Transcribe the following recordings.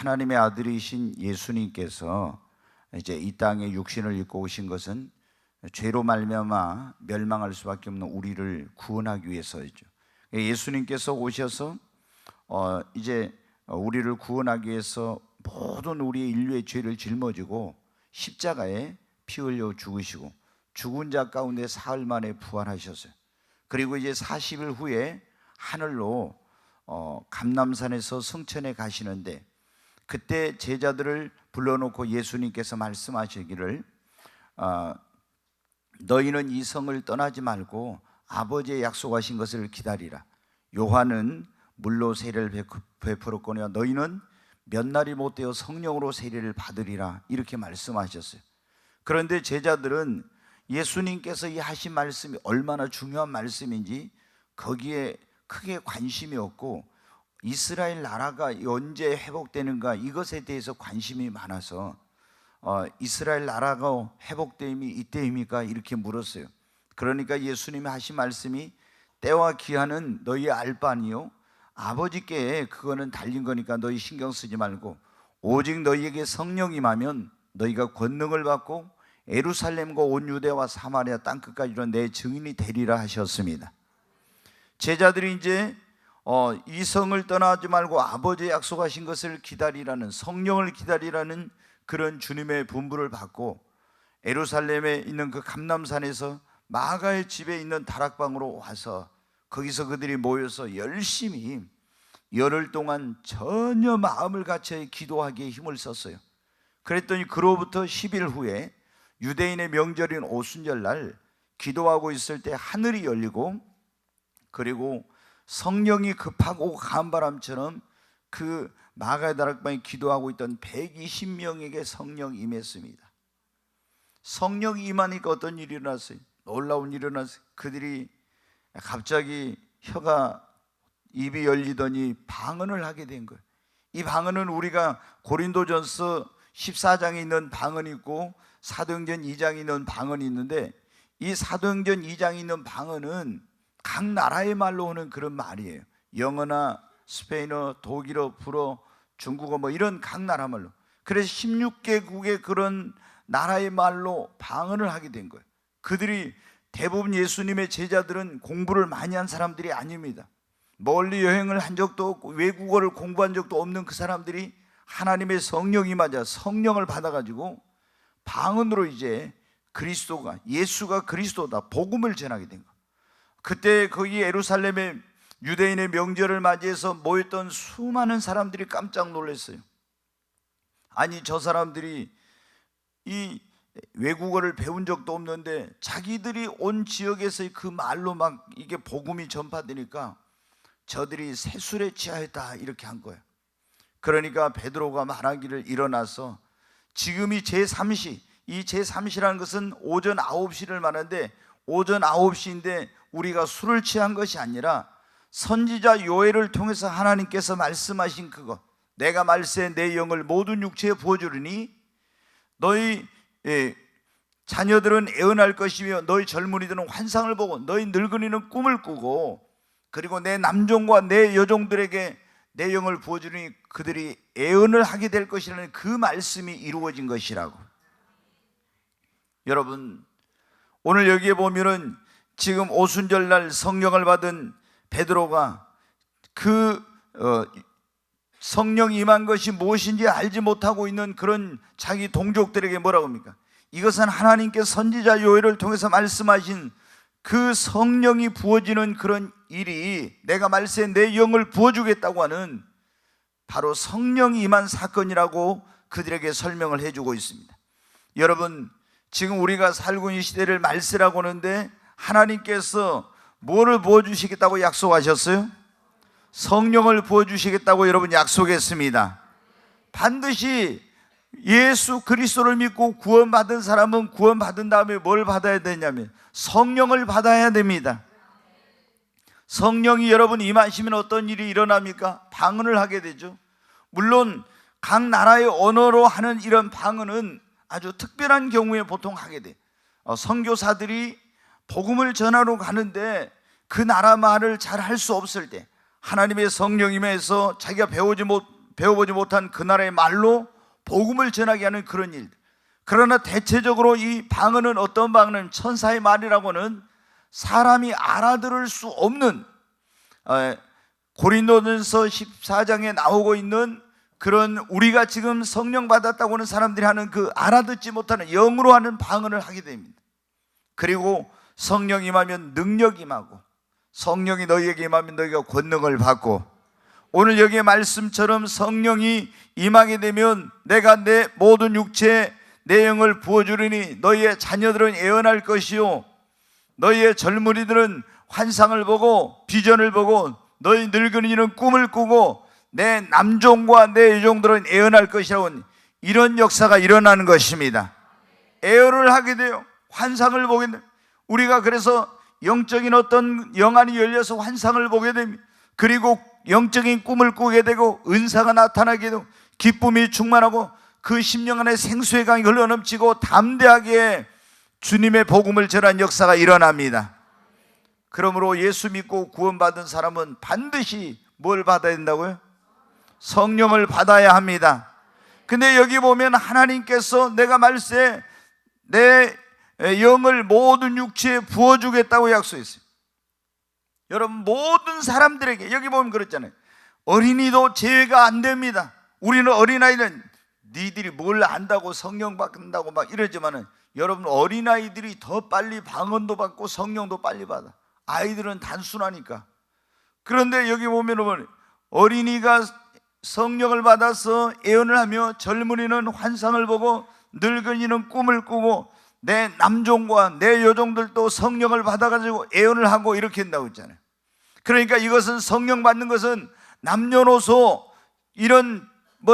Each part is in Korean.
하나님의 아들이신 예수님께서 이제 이 땅에 육신을 입고 오신 것은 죄로 말미암아 멸망할 수밖에 없는 우리를 구원하기 위해서이죠. 예수님께서 오셔서 이제 우리를 구원하기 위해서 모든 우리의 인류의 죄를 짊어지고 십자가에 피 흘려 죽으시고 죽은 자 가운데 사흘 만에 부활하셨어요. 그리고 이제 40일 후에 하늘로 감람산에서 승천해 가시는데, 그때 제자들을 불러놓고 예수님께서 말씀하시기를 너희는 이 성을 떠나지 말고 아버지의 약속하신 것을 기다리라. 요한은 물로 세례를 베풀었거니와 너희는 몇 날이 못되어 성령으로 세례를 받으리라, 이렇게 말씀하셨어요. 그런데 제자들은 예수님께서 이 하신 말씀이 얼마나 중요한 말씀인지 거기에 크게 관심이 없고, 이스라엘 나라가 언제 회복되는가 이것에 대해서 관심이 많아서 이스라엘 나라가 회복됨이 이때입니까? 이렇게 물었어요. 그러니까 예수님이 하신 말씀이 때와 기한은 너희 알 바 아니요, 아버지께 그거는 달린 거니까 너희 신경 쓰지 말고 오직 너희에게 성령이 임하면 너희가 권능을 받고 예루살렘과 온 유대와 사마리아 땅끝까지 이런 내 증인이 되리라 하셨습니다. 제자들이 이제 이 성을 떠나지 말고 아버지의 약속하신 것을 기다리라는, 성령을 기다리라는 그런 주님의 분부를 받고 예루살렘에 있는 그 감람산에서 마가의 집에 있는 다락방으로 와서 거기서 그들이 모여서 열심히 열흘 동안 전혀 마음을 갖춰 기도하기에 힘을 썼어요. 그랬더니 그로부터 10일 후에 유대인의 명절인 오순절날 기도하고 있을 때 하늘이 열리고, 그리고 성령이 급하고 강한 바람처럼 그 마가의 다락방에 기도하고 있던 120명에게 성령이 임했습니다. 성령이 임하니까 어떤 일이 일어났어요? 놀라운 일이 일어났어요. 그들이 갑자기 입이 열리더니 방언을 하게 된 거예요. 이 방언은 우리가 고린도전서 14장에 있는 방언이 있고 사도행전 2장에 있는 방언이 있는데, 이 사도행전 2장에 있는 방언은 각 나라의 말로 오는 그런 말이에요. 영어나 스페인어, 독일어, 불어, 중국어 뭐 이런 각 나라 말로. 그래서 16개국의 그런 나라의 말로 방언을 하게 된 거예요. 그들이 대부분 예수님의 제자들은 공부를 많이 한 사람들이 아닙니다. 멀리 여행을 한 적도 없고 외국어를 공부한 적도 없는 그 사람들이 하나님의 성령이 맞아 성령을 받아가지고 방언으로 이제 그리스도가, 예수가 그리스도다, 복음을 전하게 된 거예요. 그때 거기 예루살렘의 유대인의 명절을 맞이해서 모였던 수많은 사람들이 깜짝 놀랐어요. 아니, 저 사람들이 이 외국어를 배운 적도 없는데 자기들이 온 지역에서의 그 말로 막 이게 복음이 전파되니까 저들이 세술에 취하였다, 이렇게 한 거예요. 그러니까 베드로가 말하기를 일어나서, 지금이 제3시, 이 제3시라는 것은 오전 9시를 말하는데 오전 9시인데 우리가 술을 취한 것이 아니라 선지자 요엘을 통해서 하나님께서 말씀하신 그것, 내가 말세 내 영을 모든 육체에 부어주리니 너희 자녀들은 애언할 것이며 너희 젊은이들은 환상을 보고 너희 늙은이는 꿈을 꾸고, 그리고 내 남종과 내 여종들에게 내 영을 부어주니 그들이 애언을 하게 될 것이라는 그 말씀이 이루어진 것이라고. 여러분, 오늘 여기에 보면은 지금 오순절날 성령을 받은 베드로가 그 성령이 임한 것이 무엇인지 알지 못하고 있는 그런 자기 동족들에게 뭐라고 합니까? 이것은 하나님께서 선지자 요엘을 통해서 말씀하신 그 성령이 부어지는 그런 일이, 내가 말세 내 영을 부어주겠다고 하는 바로 성령이 임한 사건이라고 그들에게 설명을 해주고 있습니다. 여러분, 지금 우리가 살고 있는 시대를 말세라고 하는데 하나님께서 뭐를 부어주시겠다고 약속하셨어요? 성령을 부어주시겠다고 여러분 약속했습니다. 반드시 예수 그리스도를 믿고 구원받은 사람은 구원받은 다음에 뭘 받아야 되냐면 성령을 받아야 됩니다. 성령이 여러분 임하시면 어떤 일이 일어납니까? 방언을 하게 되죠. 물론 각 나라의 언어로 하는 이런 방언은 아주 특별한 경우에 보통 하게 돼요. 선교사들이 복음을 전하러 가는데 그 나라 말을 잘 할 수 없을 때 하나님의 성령 임해서 자기가 배워보지 못한 그 나라의 말로 복음을 전하게 하는 그런 일. 그러나 대체적으로 이 방언은 어떤 방언은 천사의 말이라고는 사람이 알아들을 수 없는, 고린도전서 14장에 나오고 있는 그런, 우리가 지금 성령 받았다고 하는 사람들이 하는 그 알아듣지 못하는 영으로 하는 방언을 하게 됩니다. 그리고 성령 임하면 능력 임하고, 성령이 너희에게 임하면 너희가 권능을 받고, 오늘 여기의 말씀처럼 성령이 임하게 되면 내가 내 모든 육체에 내 영을 부어주리니 너희의 자녀들은 예언할 것이요 너희의 젊은이들은 환상을 보고 비전을 보고 너희 늙은이는 꿈을 꾸고 내 남종과 내 여종들은 예언할 것이라고, 이런 역사가 일어나는 것입니다. 예언을 하게 돼요. 환상을 보게 돼요. 우리가 그래서 영적인 어떤 영안이 열려서 환상을 보게 됩니다. 그리고 영적인 꿈을 꾸게 되고 은사가 나타나게 되고 기쁨이 충만하고 그 심령 안에 생수의 강이 흘러넘치고 담대하게 주님의 복음을 전한 역사가 일어납니다. 그러므로 예수 믿고 구원받은 사람은 반드시 뭘 받아야 된다고요? 성령을 받아야 합니다. 근데 여기 보면 하나님께서 내가 말세 내 영을 모든 육체에 부어주겠다고 약속했어요. 여러분, 모든 사람들에게, 여기 보면 그렇잖아요. 어린이도 제외가 안 됩니다. 우리는 어린아이는 니들이 뭘 안다고 성령 받는다고 막 이러지만은, 여러분, 어린아이들이 더 빨리 방언도 받고 성령도 빨리 받아. 아이들은 단순하니까. 그런데 여기 보면 어린이가 성령을 받아서 예언을 하며 젊은이는 환상을 보고 늙은이는 꿈을 꾸고 내 남종과 내 여종들도 성령을 받아가지고 예언을 하고 이렇게 한다고 했잖아요. 그러니까 이것은, 성령 받는 것은 남녀노소 이런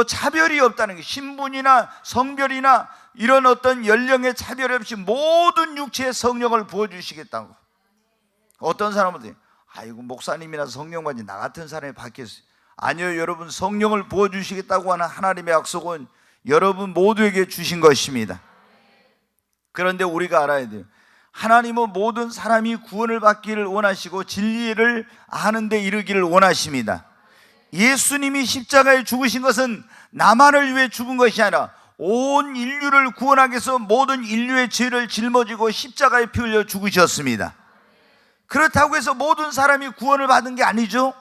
차별이 없다는 게, 신분이나 성별이나 이런 어떤 연령의 차별이 없이 모든 육체에 성령을 부어주시겠다고. 어떤 사람은 아이고 목사님이나 성령 받지 나 같은 사람이 받겠어요. 아니요, 여러분, 성령을 부어주시겠다고 하는 하나님의 약속은 여러분 모두에게 주신 것입니다. 그런데 우리가 알아야 돼요. 하나님은 모든 사람이 구원을 받기를 원하시고 진리를 아는 데 이르기를 원하십니다. 예수님이 십자가에 죽으신 것은 나만을 위해 죽은 것이 아니라 온 인류를 구원하기 위해서 모든 인류의 죄를 짊어지고 십자가에 피 흘려 죽으셨습니다. 그렇다고 해서 모든 사람이 구원을 받은 게 아니죠.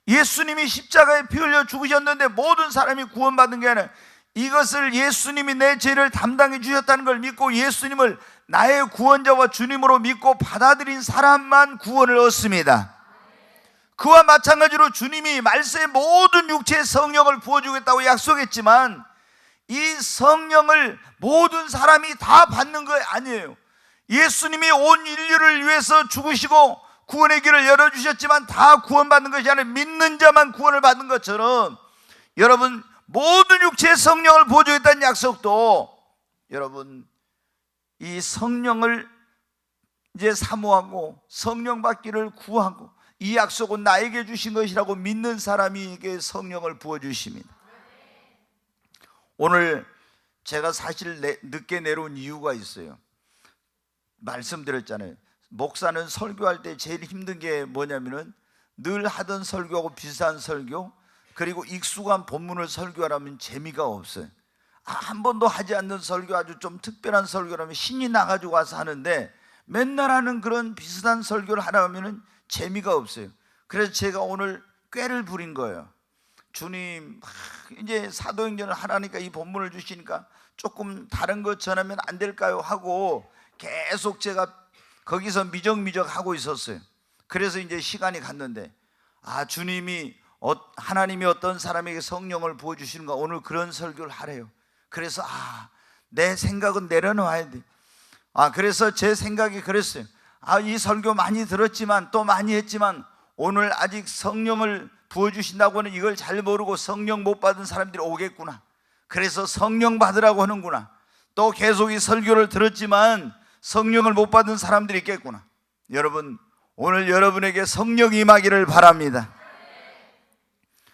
예수님이 십자가에 피 흘려 죽으셨는데 모든 사람이 구원받은 게 아니라, 이것을 예수님이 내 죄를 담당해 주셨다는 걸 믿고 예수님을 나의 구원자와 주님으로 믿고 받아들인 사람만 구원을 얻습니다. 그와 마찬가지로 주님이 말세의 모든 육체의 성령을 부어주겠다고 약속했지만, 이 성령을 모든 사람이 다 받는 거 아니에요. 예수님이 온 인류를 위해서 죽으시고 구원의 길을 열어주셨지만 다 구원받는 것이 아니라 믿는 자만 구원을 받는 것처럼, 여러분, 모든 육체의 성령을 부어주겠다는 약속도, 여러분, 이 성령을 이제 사모하고 성령 받기를 구하고 이 약속은 나에게 주신 것이라고 믿는 사람에게 성령을 부어주십니다. 오늘 제가 사실 늦게 내려온 이유가 있어요. 말씀드렸잖아요. 목사는 설교할 때 제일 힘든 게 뭐냐면은 늘 하던 설교하고 비슷한 설교, 그리고 익숙한 본문을 설교하라면 재미가 없어요. 한 번도 하지 않는 설교, 아주 좀 특별한 설교라면 신이 나가지고 와서 하는데, 맨날 하는 그런 비슷한 설교를 하라면은 재미가 없어요. 그래서 제가 오늘 꾀를 부린 거예요. 주님, 이제 사도행전을 하라니까 이 본문을 주시니까 조금 다른 것 전하면 안 될까요? 하고 계속 제가 거기서 미적미적 하고 있었어요. 그래서 이제 시간이 갔는데, 주님이 하나님이 어떤 사람에게 성령을 부어주시는가, 오늘 그런 설교를 하래요. 그래서 내 생각은 내려놓아야 돼. 그래서 제 생각이 그랬어요. 이 설교 많이 들었지만 또 많이 했지만 오늘 아직 성령을 부어주신다고는 이걸 잘 모르고 성령 못 받은 사람들이 오겠구나. 그래서 성령 받으라고 하는구나. 또 계속 이 설교를 들었지만 성령을 못 받은 사람들이 있겠구나. 여러분, 오늘 여러분에게 성령이 임하기를 바랍니다.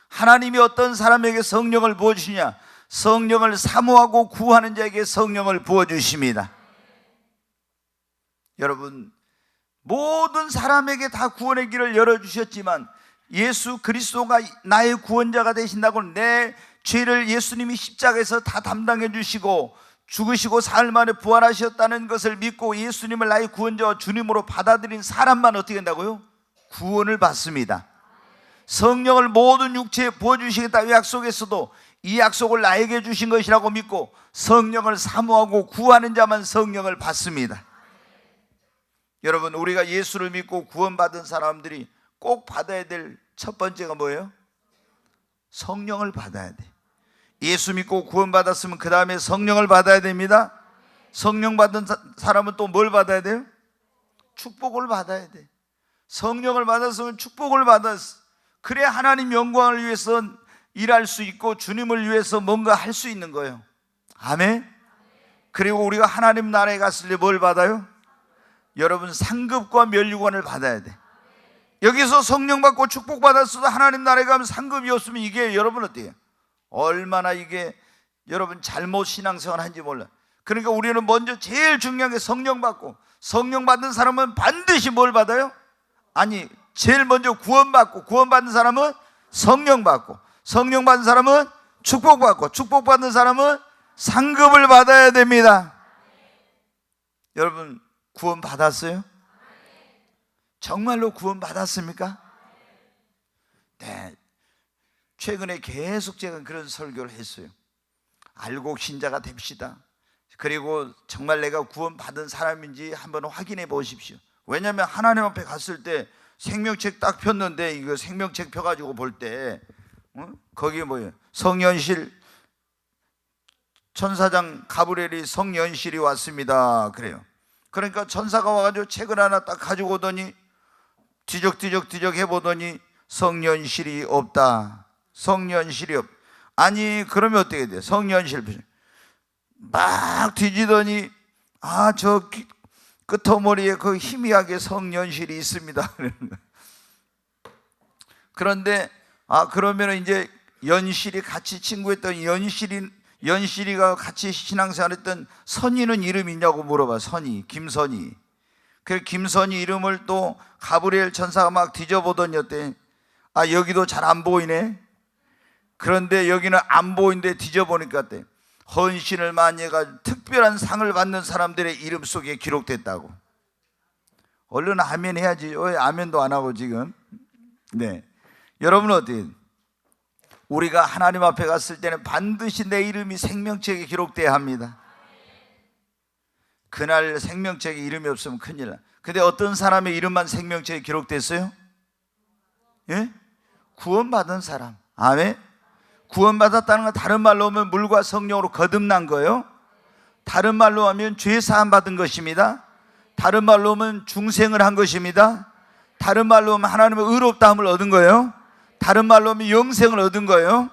하나님이 어떤 사람에게 성령을 부어주시냐? 성령을 사모하고 구하는 자에게 성령을 부어주십니다. 여러분, 모든 사람에게 다 구원의 길을 열어주셨지만 예수 그리스도가 나의 구원자가 되신다고 내 죄를 예수님이 십자가에서 다 담당해 주시고 죽으시고 사흘 만에 부활하셨다는 것을 믿고 예수님을 나의 구원자와 주님으로 받아들인 사람만 어떻게 된다고요? 구원을 받습니다. 성령을 모든 육체에 부어주시겠다고 약속했어도 이 약속을 나에게 주신 것이라고 믿고 성령을 사모하고 구하는 자만 성령을 받습니다. 여러분, 우리가 예수를 믿고 구원받은 사람들이 꼭 받아야 될 첫 번째가 뭐예요? 성령을 받아야 돼. 예수 믿고 구원받았으면 그 다음에 성령을 받아야 됩니다. 성령 받은 사람은 또 뭘 받아야 돼요? 축복을 받아야 돼. 성령을 받았으면 축복을 받았어. 그래야 하나님 영광을 위해서 일할 수 있고 주님을 위해서 뭔가 할 수 있는 거예요. 아멘. 그리고 우리가 하나님 나라에 갔을 때 뭘 받아요? 여러분, 상급과 면류관을 받아야 돼. 여기서 성령 받고 축복 받았어도 하나님 나라에 가면 상급이 없으면 이게 여러분 어때요? 얼마나 이게 여러분 잘못 신앙생활 한지 몰라. 그러니까 우리는 먼저 제일 중요한 게 성령 받고, 성령 받은 사람은 반드시 뭘 받아요? 아니, 제일 먼저 구원받고, 구원받은 사람은 성령 받고, 성령 받은 사람은 축복받고, 축복받은 사람은 상급을 받아야 됩니다. 여러분, 구원 받았어요? 정말로 구원 받았습니까? 네. 최근에 계속 제가 그런 설교를 했어요. 알곡 신자가 됩시다. 그리고 정말 내가 구원 받은 사람인지 한번 확인해 보십시오. 왜냐하면 하나님 앞에 갔을 때 생명책 딱 폈는데, 이거 생명책 펴가지고 볼 때 거기에 뭐예요? 성연실 천사장 가브리엘이 성연실이 왔습니다 그래요. 그러니까 천사가 와가지고 책을 하나 딱 가지고 오더니 뒤적뒤적 해보더니 성연실이 없다. 성연실이 없. 아니, 그러면 어떻게 돼요? 성연실 막 뒤지더니 저 끄트머리에 그 희미하게 성연실이 있습니다. 그런데 그러면 이제 연실이 같이 친구했던 연실이가 같이 신앙생활했던 선이는 이름이 있냐고 물어봐. 선이, 김선이. 그 김선이 이름을 또 가브리엘 천사가 막 뒤져보더니 어때? 여기도 잘 안 보이네. 그런데 여기는 안 보이는데 뒤져보니까 어때? 헌신을 많이 해가지고 특별한 상을 받는 사람들의 이름 속에 기록됐다고. 얼른 아멘 해야지. 왜 아멘도 안 하고 지금? 네. 여러분 어때요? 우리가 하나님 앞에 갔을 때는 반드시 내 이름이 생명책에 기록돼야 합니다. 그날 생명책에 이름이 없으면 큰일 나. 근데 어떤 사람의 이름만 생명책에 기록됐어요? 예? 구원받은 사람. 아멘. 구원받았다는 건 다른 말로 하면 물과 성령으로 거듭난 거예요. 다른 말로 하면 죄 사함 받은 것입니다. 다른 말로 하면 중생을 한 것입니다. 다른 말로 하면 하나님의 의롭다함을 얻은 거예요. 다른 말로 하면 영생을 얻은 거예요.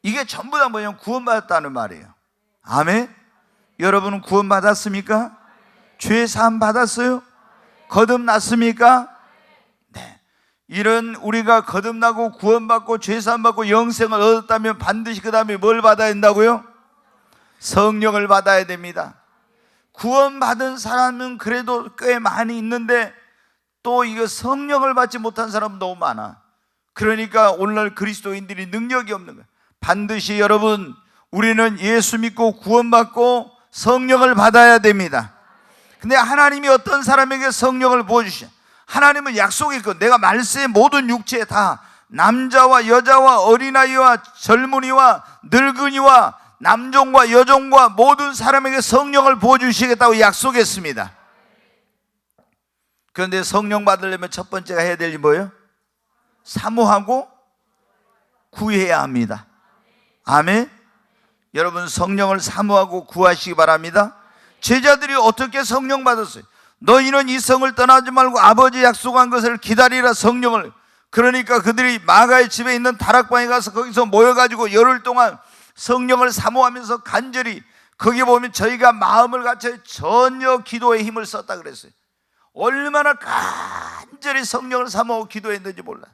이게 전부 다 뭐냐면 구원받았다는 말이에요. 아멘. 여러분은 구원받았습니까? 죄 사함 받았어요? 거듭났습니까? 네. 이런 우리가 거듭나고 구원받고 죄 사함 받고 영생을 얻었다면 반드시 그 다음에 뭘 받아야 된다고요? 성령을 받아야 됩니다. 구원받은 사람은 그래도 꽤 많이 있는데 또 이거 성령을 받지 못한 사람은 너무 많아. 그러니까 오늘날 그리스도인들이 능력이 없는 거예요. 반드시 여러분, 우리는 예수 믿고 구원받고 성령을 받아야 됩니다. 근데 하나님이 어떤 사람에게 성령을 부어주셔? 하나님은 약속했고, 내가 말세의 모든 육체에 다 남자와 여자와 어린아이와 젊은이와 늙은이와 남종과 여종과 모든 사람에게 성령을 부어주시겠다고 약속했습니다. 그런데 성령 받으려면 첫 번째가 해야 될 일이 뭐예요? 사모하고 구해야 합니다. 아멘. 여러분, 성령을 사모하고 구하시기 바랍니다. 제자들이 어떻게 성령 받았어요? 너희는 이 성을 떠나지 말고 아버지 약속한 것을 기다리라. 성령을. 그러니까 그들이 마가의 집에 있는 다락방에 가서 거기서 모여가지고 열흘 동안 성령을 사모하면서 간절히, 거기 보면 저희가 마음을 갖춰 전혀 기도의 힘을 썼다 그랬어요. 얼마나 간절히 성령을 사모하고 기도했는지 몰라.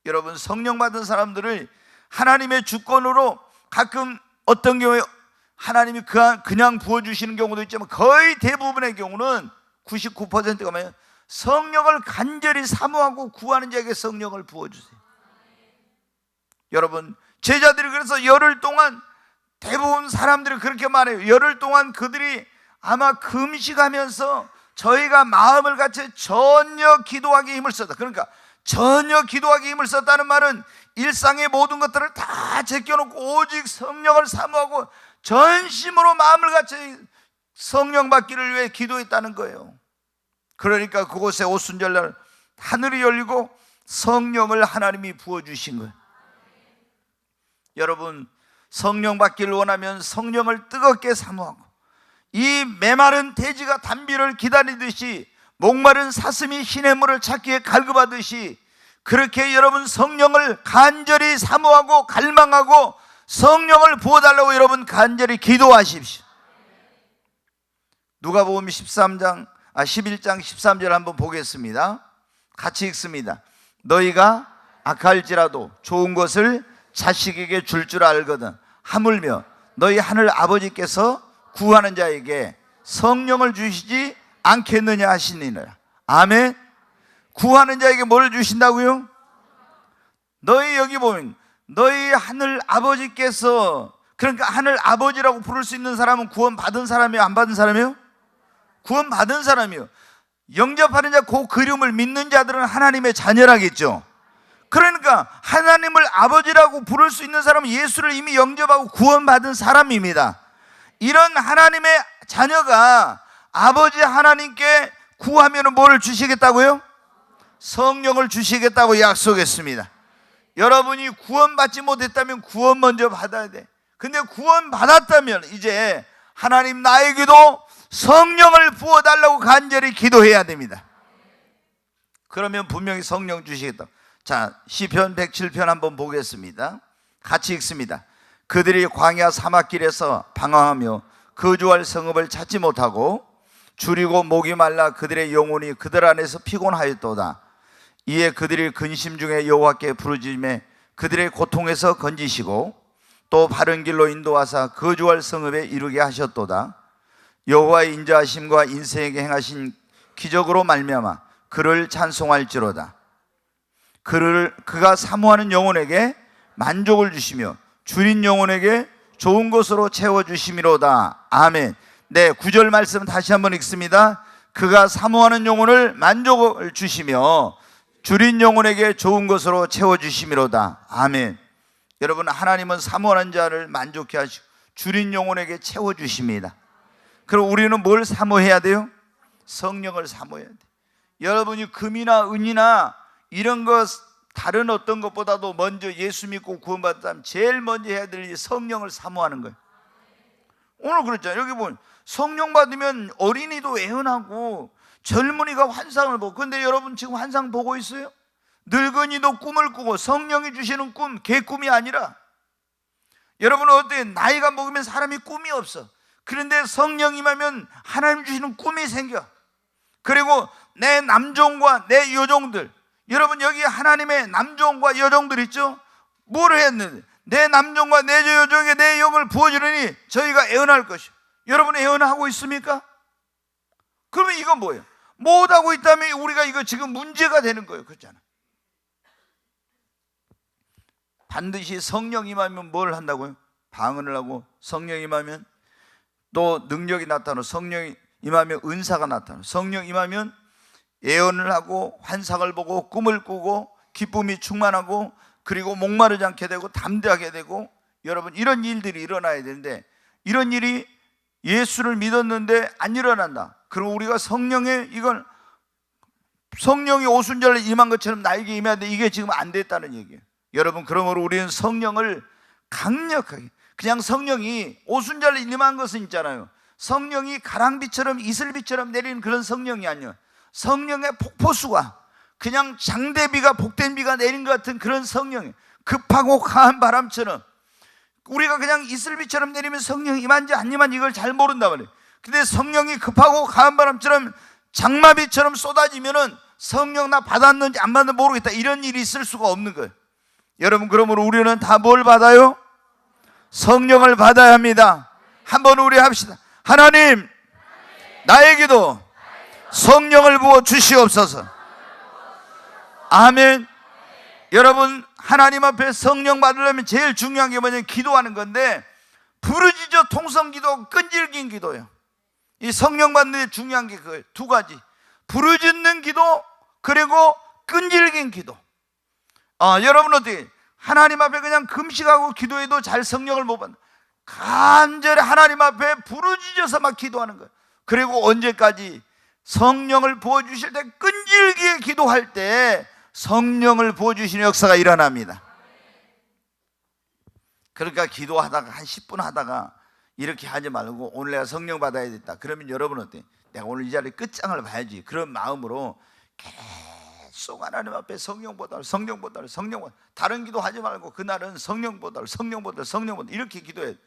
여러분, 성령 받은 사람들을 하나님의 주권으로 가끔 어떤 경우에 하나님이 그냥 부어주시는 경우도 있지만 거의 대부분의 경우는 99%가 뭐예요? 성령을 간절히 사모하고 구하는 자에게 성령을 부어주세요. 여러분, 제자들이 그래서 열흘 동안, 대부분 사람들이 그렇게 말해요. 열흘 동안 그들이 아마 금식하면서 저희가 마음을 같이 전혀 기도하기 힘을 썼다. 그러니까 전혀 기도하기 힘을 썼다는 말은 일상의 모든 것들을 다 제껴놓고 오직 성령을 사모하고 전심으로 마음을 같이 성령 받기를 위해 기도했다는 거예요. 그러니까 그곳에 오순절날 하늘이 열리고 성령을 하나님이 부어주신 거예요. 여러분, 성령 받기를 원하면 성령을 뜨겁게 사모하고, 이 메마른 돼지가 단비를 기다리듯이 목마른 사슴이 시냇물을 찾기에 갈급하듯이, 그렇게 여러분 성령을 간절히 사모하고 갈망하고 성령을 부어달라고 여러분 간절히 기도하십시오. 누가복음 11장 13절 한번 보겠습니다. 같이 읽습니다. 너희가 악할지라도 좋은 것을 자식에게 줄 줄 알거든 하물며 너희 하늘 아버지께서 구하는 자에게 성령을 주시지 않겠느냐 하시니라. 아멘. 구하는 자에게 뭘 주신다고요? 너희 여기 보면 너희 하늘 아버지께서, 그러니까 하늘 아버지라고 부를 수 있는 사람은 구원 받은 사람이에요, 안 받은 사람이에요? 구원 받은 사람이에요. 영접하는 자, 그 그림을 믿는 자들은 하나님의 자녀라겠죠. 그러니까 하나님을 아버지라고 부를 수 있는 사람은 예수를 이미 영접하고 구원받은 사람입니다. 이런 하나님의 자녀가 아버지 하나님께 구하면 뭐를 주시겠다고요? 성령을 주시겠다고 약속했습니다. 여러분이 구원받지 못했다면 구원 먼저 받아야 돼. 근데 구원받았다면 이제 하나님 나에게도 성령을 부어달라고 간절히 기도해야 됩니다. 그러면 분명히 성령 주시겠다. 자, 시편 107편 한번 보겠습니다. 같이 읽습니다. 그들이 광야 사막길에서 방황하며 거주할 성읍을 찾지 못하고 줄이고 목이 말라 그들의 영혼이 그들 안에서 피곤하였도다. 이에 그들이 근심 중에 여호와께 부르짖음에 그들의 고통에서 건지시고 또 바른 길로 인도하사 거주할 성읍에 이르게 하셨도다. 여호와의 인자하심과 인생에게 행하신 기적으로 말미암아 그를 찬송할지로다. 그가 사모하는 영혼에게 만족을 주시며 줄인 영혼에게 좋은 것으로 채워주심이로다. 아멘. 네, 9절 말씀 다시 한번 읽습니다. 그가 사모하는 영혼을 만족을 주시며 줄인 영혼에게 좋은 것으로 채워주심이로다. 아멘. 여러분, 하나님은 사모하는 자를 만족해 하시고 줄인 영혼에게 채워주십니다. 그럼 우리는 뭘 사모해야 돼요? 성령을 사모해야 돼요. 여러분이 금이나 은이나 이런 것, 다른 어떤 것보다도 먼저 예수 믿고 구원받았다면 제일 먼저 해야 될 일이 성령을 사모하는 거예요. 오늘 그랬잖아요. 여기 보면 성령 받으면 어린이도 애원하고 젊은이가 환상을 보고. 근데 여러분 지금 환상 보고 있어요? 늙은이도 꿈을 꾸고 성령이 주시는 꿈, 개꿈이 아니라. 여러분은 어때요? 나이가 먹으면 사람이 꿈이 없어. 그런데 성령 임하면 하나님 주시는 꿈이 생겨. 그리고 내 남종과 내 여종들, 여러분 여기 하나님의 남종과 여종들 있죠? 뭘 했는데 내 남종과 내 여종에 내 영을 부어주려니 저희가 애원할 것이요. 여러분 애원하고 있습니까? 그러면 이건 뭐예요? 못하고 있다면 우리가 이거 지금 문제가 되는 거예요. 그렇잖아. 반드시 성령 임하면 뭘 한다고요? 방언을 하고, 성령 임하면 또 능력이 나타나고, 성령 임하면 은사가 나타나고, 성령 임하면 예언을 하고 환상을 보고 꿈을 꾸고 기쁨이 충만하고, 그리고 목마르지 않게 되고 담대하게 되고. 여러분 이런 일들이 일어나야 되는데 이런 일이 예수를 믿었는데 안 일어난다. 그럼 우리가 성령의 이걸 성령이 오순절에 임한 것처럼 나에게 임해야 돼. 이게 지금 안 됐다는 얘기예요. 여러분 그러므로 우리는 성령을 강력하게, 그냥 성령이 오순절에 임한 것은 있잖아요. 성령이 가랑비처럼 이슬비처럼 내리는 그런 성령이 아니에요. 성령의 폭포수가, 그냥 장대비가 복된 비가 내린 것 같은 그런 성령이, 급하고 강한 바람처럼. 우리가 그냥 이슬비처럼 내리면 성령이 임한지 안 임한지 이걸 잘 모른단 말이에요. 근데 성령이 급하고 강한 바람처럼 장마비처럼 쏟아지면은 성령 나 받았는지 안 받는지 모르겠다, 이런 일이 있을 수가 없는 거예요. 여러분 그러므로 우리는 다 뭘 받아요? 성령을 받아야 합니다. 한번 우리 합시다. 하나님, 나에게도 성령을 부어 주시옵소서. 아멘. 여러분, 하나님 앞에 성령 받으려면 제일 중요한 게 뭐냐면 기도하는 건데, 부르짖어 통성기도, 끈질긴 기도예요. 이 성령 받는 데 중요한 게 그 두 가지, 부르짖는 기도 그리고 끈질긴 기도. 여러분 어떻게 하나님 앞에 그냥 금식하고 기도해도 잘 성령을 못 받는, 간절히 하나님 앞에 부르짖어서 막 기도하는 거예요. 그리고 언제까지? 성령을 부어주실 때, 끈질기게 기도할 때 성령을 부어주시는 역사가 일어납니다. 그러니까 기도하다가 한 10분 하다가 이렇게 하지 말고, 오늘 내가 성령 받아야 겠다. 그러면 여러분 어때? 내가 오늘 이 자리에 끝장을 봐야지. 그런 마음으로 계속 하나님 앞에 성령보다 성령보다 성령보다, 다른 기도 하지 말고 그날은 성령보다 성령보다 성령보다 이렇게 기도해야 돼.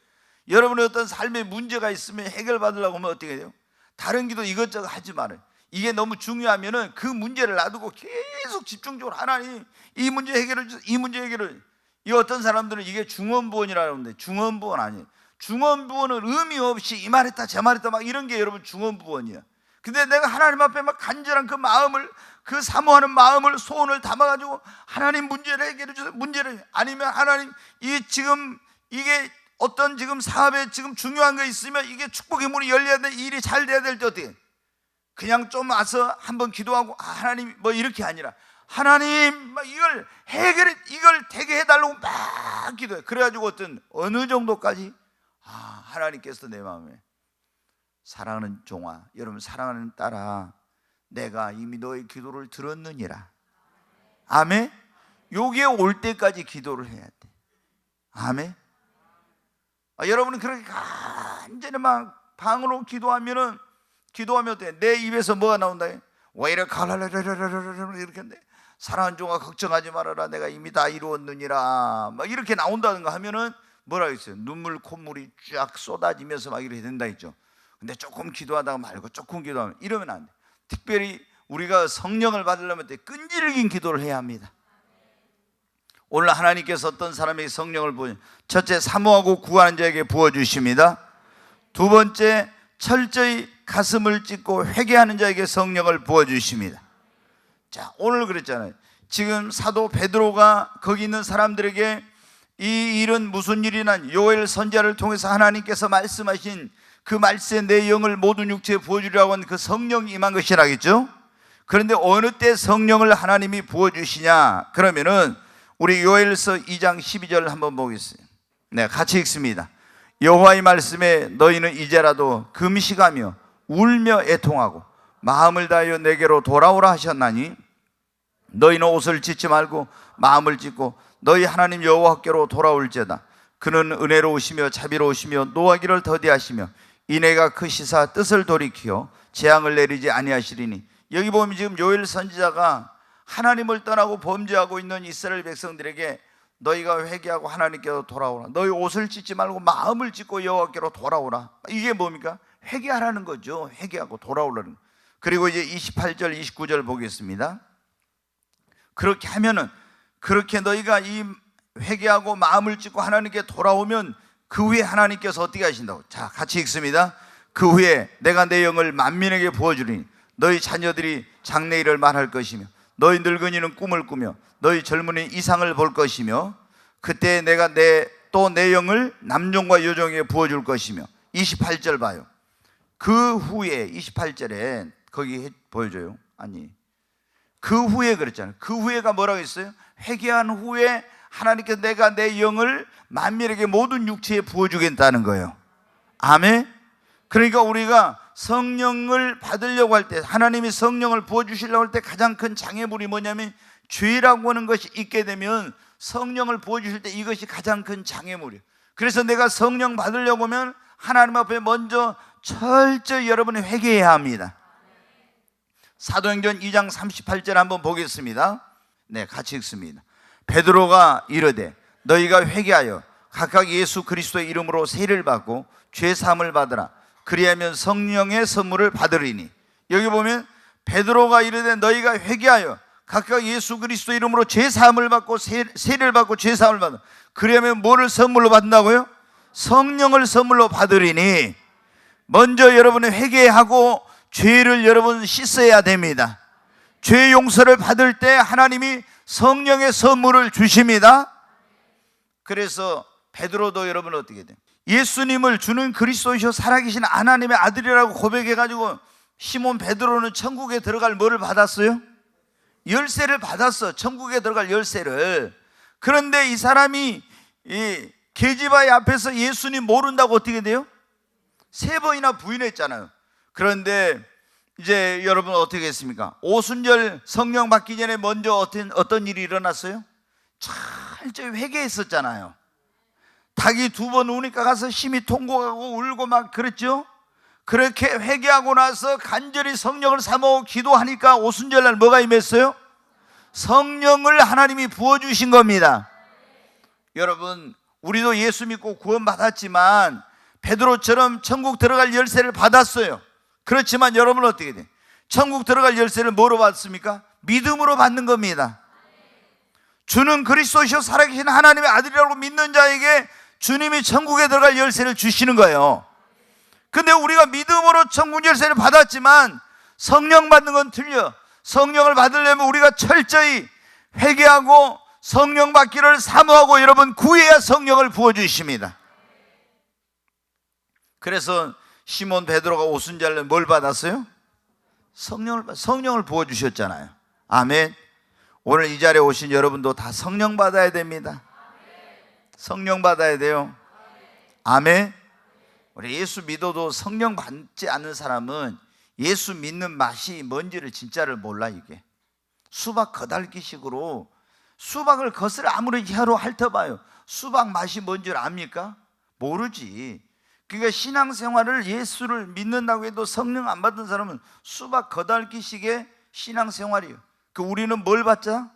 여러분의 어떤 삶에 문제가 있으면 해결받으려고 하면 어떻게 돼요? 다른 기도 이것저것 하지 말아요. 이게 너무 중요하면은 그 문제를 놔두고 계속 집중적으로 하나님 이 문제 해결해 주세요, 이 문제 해결해 주세요. 이 어떤 사람들은 이게 중언부언이라고 하는데, 중언부언 아니에요. 중언부언은 의미 없이 이 말했다 저 말했다 막 이런 게 여러분 중언부언이야. 근데 내가 하나님 앞에 막 간절한 그 마음을, 그 사모하는 마음을, 소원을 담아가지고 하나님 문제를 해결해 주세요, 문제를, 아니면 하나님 이 지금 이게 어떤 지금 사업에 지금 중요한 거 있으면 이게 축복의 문이 열려야 돼, 일이 잘 돼야 될 때 어떻게 그냥 좀 와서 한번 기도하고 하나님 뭐 이렇게 아니라, 하나님 막 이걸 해결해, 이걸 되게 해달라고 막 기도해. 그래가지고 어느 정도까지 하나님께서 내 마음에, 사랑하는 종아, 여러분 사랑하는 딸아, 내가 이미 너의 기도를 들었느니라. 아멘. 요게 올 때까지 기도를 해야 돼. 아멘. 여러분은 그렇게 간절히 막 방으로 기도하면 어때? 내 입에서 뭐가 나온다? 왜 이렇게 이렇게 한데, 사랑하는 종아 걱정하지 말아라, 내가 이미 다 이루었느니라, 막 이렇게 나온다든가 하면은 뭐라 했어요? 눈물 콧물이 쫙 쏟아지면서 막 이렇게 된다 했죠. 근데 조금 기도하다가 말고 조금 기도하면 이러면 안 돼. 특별히 우리가 성령을 받으려면 끈질긴 기도를 해야 합니다. 오늘 하나님께서 어떤 사람에게 성령을 부어, 첫째 사모하고 구하는 자에게 부어주십니다. 두 번째 철저히 가슴을 찢고 회개하는 자에게 성령을 부어주십니다. 자, 오늘 그랬잖아요. 지금 사도 베드로가 거기 있는 사람들에게 이 일은 무슨 일이냐, 요엘 선지자를 통해서 하나님께서 말씀하신 그 말씀의 내용을 모든 육체에 부어주려고 한 그 성령이 임한 것이라겠죠. 그런데 어느 때 성령을 하나님이 부어주시냐, 그러면은 우리 요엘서 2장 12절 한번 보겠습니다. 네, 같이 읽습니다. 여호와의 말씀에 너희는 이제라도 금식하며 울며 애통하고 마음을 다하여 내게로 돌아오라 하셨나니, 너희는 옷을 찢지 말고 마음을 찢고 너희 하나님 여호와께로 돌아올지어다. 그는 은혜로우시며 자비로우시며 노하기를 더디하시며 인애가 크시사 뜻을 돌이키어 재앙을 내리지 아니하시리니. 여기 보면 지금 요엘 선지자가 하나님을 떠나고 범죄하고 있는 이스라엘 백성들에게 너희가 회개하고 하나님께로 돌아오라, 너희 옷을 찢지 말고 마음을 찢고 여호와께로 돌아오라. 이게 뭡니까? 회개하라는 거죠. 회개하고 돌아오라는 거. 그리고 이제 28절 29절 보겠습니다. 그렇게 하면은, 그렇게 너희가 이 회개하고 마음을 찢고 하나님께 돌아오면 그 후에 하나님께서 어떻게 하신다고? 자, 같이 읽습니다. 그 후에 내가 내 영을 만민에게 부어주리니 너희 자녀들이 장래일을 말할 것이며 너희 늙은이는 꿈을 꾸며 너희 젊은이 이상을 볼 것이며 그때 내가 내 영을 남종과 여종에게 부어줄 것이며. 28절 봐요. 그 후에 28절에 거기 보여줘요. 아니, 그 후에 그랬잖아요. 그 후에가 뭐라고 했어요? 회개한 후에 하나님께서 내가 내 영을 만민에게 모든 육체에 부어주겠다는 거예요. 아멘. 그러니까 우리가 성령을 받으려고 할 때, 하나님이 성령을 부어주시려고 할 때 가장 큰 장애물이 뭐냐면, 죄라고 하는 것이 있게 되면 성령을 부어주실 때 이것이 가장 큰 장애물이에요. 그래서 내가 성령 받으려고 하면 하나님 앞에 먼저 철저히 여러분이 회개해야 합니다. 사도행전 2장 38절 한번 보겠습니다. 네, 같이 읽습니다. 베드로가 이르되 너희가 회개하여 각각 예수 그리스도의 이름으로 세례를 받고 죄 사함을 받으라. 그리하면 성령의 선물을 받으리니. 여기 보면 베드로가 이르되 너희가 회개하여 각각 예수 그리스도 이름으로 죄 사함을 받고 세례를 받고 죄 사함을 받아. 그러면 뭐를 선물로 받는다고요? 성령을 선물로 받으리니. 먼저 여러분이 회개하고 죄를 여러분 씻어야 됩니다. 죄 용서를 받을 때 하나님이 성령의 선물을 주십니다. 그래서 베드로도 여러분 어떻게 돼요? 예수님을 주는 그리스도이시오 살아계신 하나님의 아들이라고 고백해가지고 시몬 베드로는 천국에 들어갈 뭐를 받았어요? 열쇠를 받았어. 천국에 들어갈 열쇠를. 그런데 이 사람이 이 계집아이 앞에서 예수님 모른다고 어떻게 돼요? 3번이나 부인했잖아요. 그런데 이제 여러분 어떻게 했습니까? 오순절 성령 받기 전에 먼저 어떤 일이 일어났어요? 철저히 회개했었잖아요. 닭이 2번 우니까 가서 심히 통곡하고 울고 막 그랬죠. 그렇게 회개하고 나서 간절히 성령을 사모하고 기도하니까 오순절날 뭐가 임했어요? 성령을 하나님이 부어주신 겁니다. 여러분 우리도 예수 믿고 구원 받았지만 베드로처럼 천국 들어갈 열쇠를 받았어요. 그렇지만 여러분은 어떻게 돼요? 천국 들어갈 열쇠를 뭐로 받습니까? 믿음으로 받는 겁니다. 주는 그리스도시요 살아계신 하나님의 아들이라고 믿는 자에게 주님이 천국에 들어갈 열쇠를 주시는 거예요. 근데 우리가 믿음으로 천국 열쇠를 받았지만 성령 받는 건 틀려. 성령을 받으려면 우리가 철저히 회개하고 성령 받기를 사모하고 여러분 구해야 성령을 부어주십니다. 그래서 시몬 베드로가 오순절날 뭘 받았어요? 성령을 부어주셨잖아요. 아멘. 오늘 이 자리에 오신 여러분도 다 성령 받아야 됩니다. 성령 받아야 돼요. 아멘. 우리 예수 믿어도 성령 받지 않는 사람은 예수 믿는 맛이 뭔지를 진짜를 몰라. 이게 수박 거달기식으로 수박을 겉을 아무리 혀로 핥아봐요. 수박 맛이 뭔지 압니까? 모르지. 그러니까 신앙생활을 예수를 믿는다고 해도 성령 안 받은 사람은 수박 거달기식의 신앙생활이에요. 그 우리는 뭘 받자?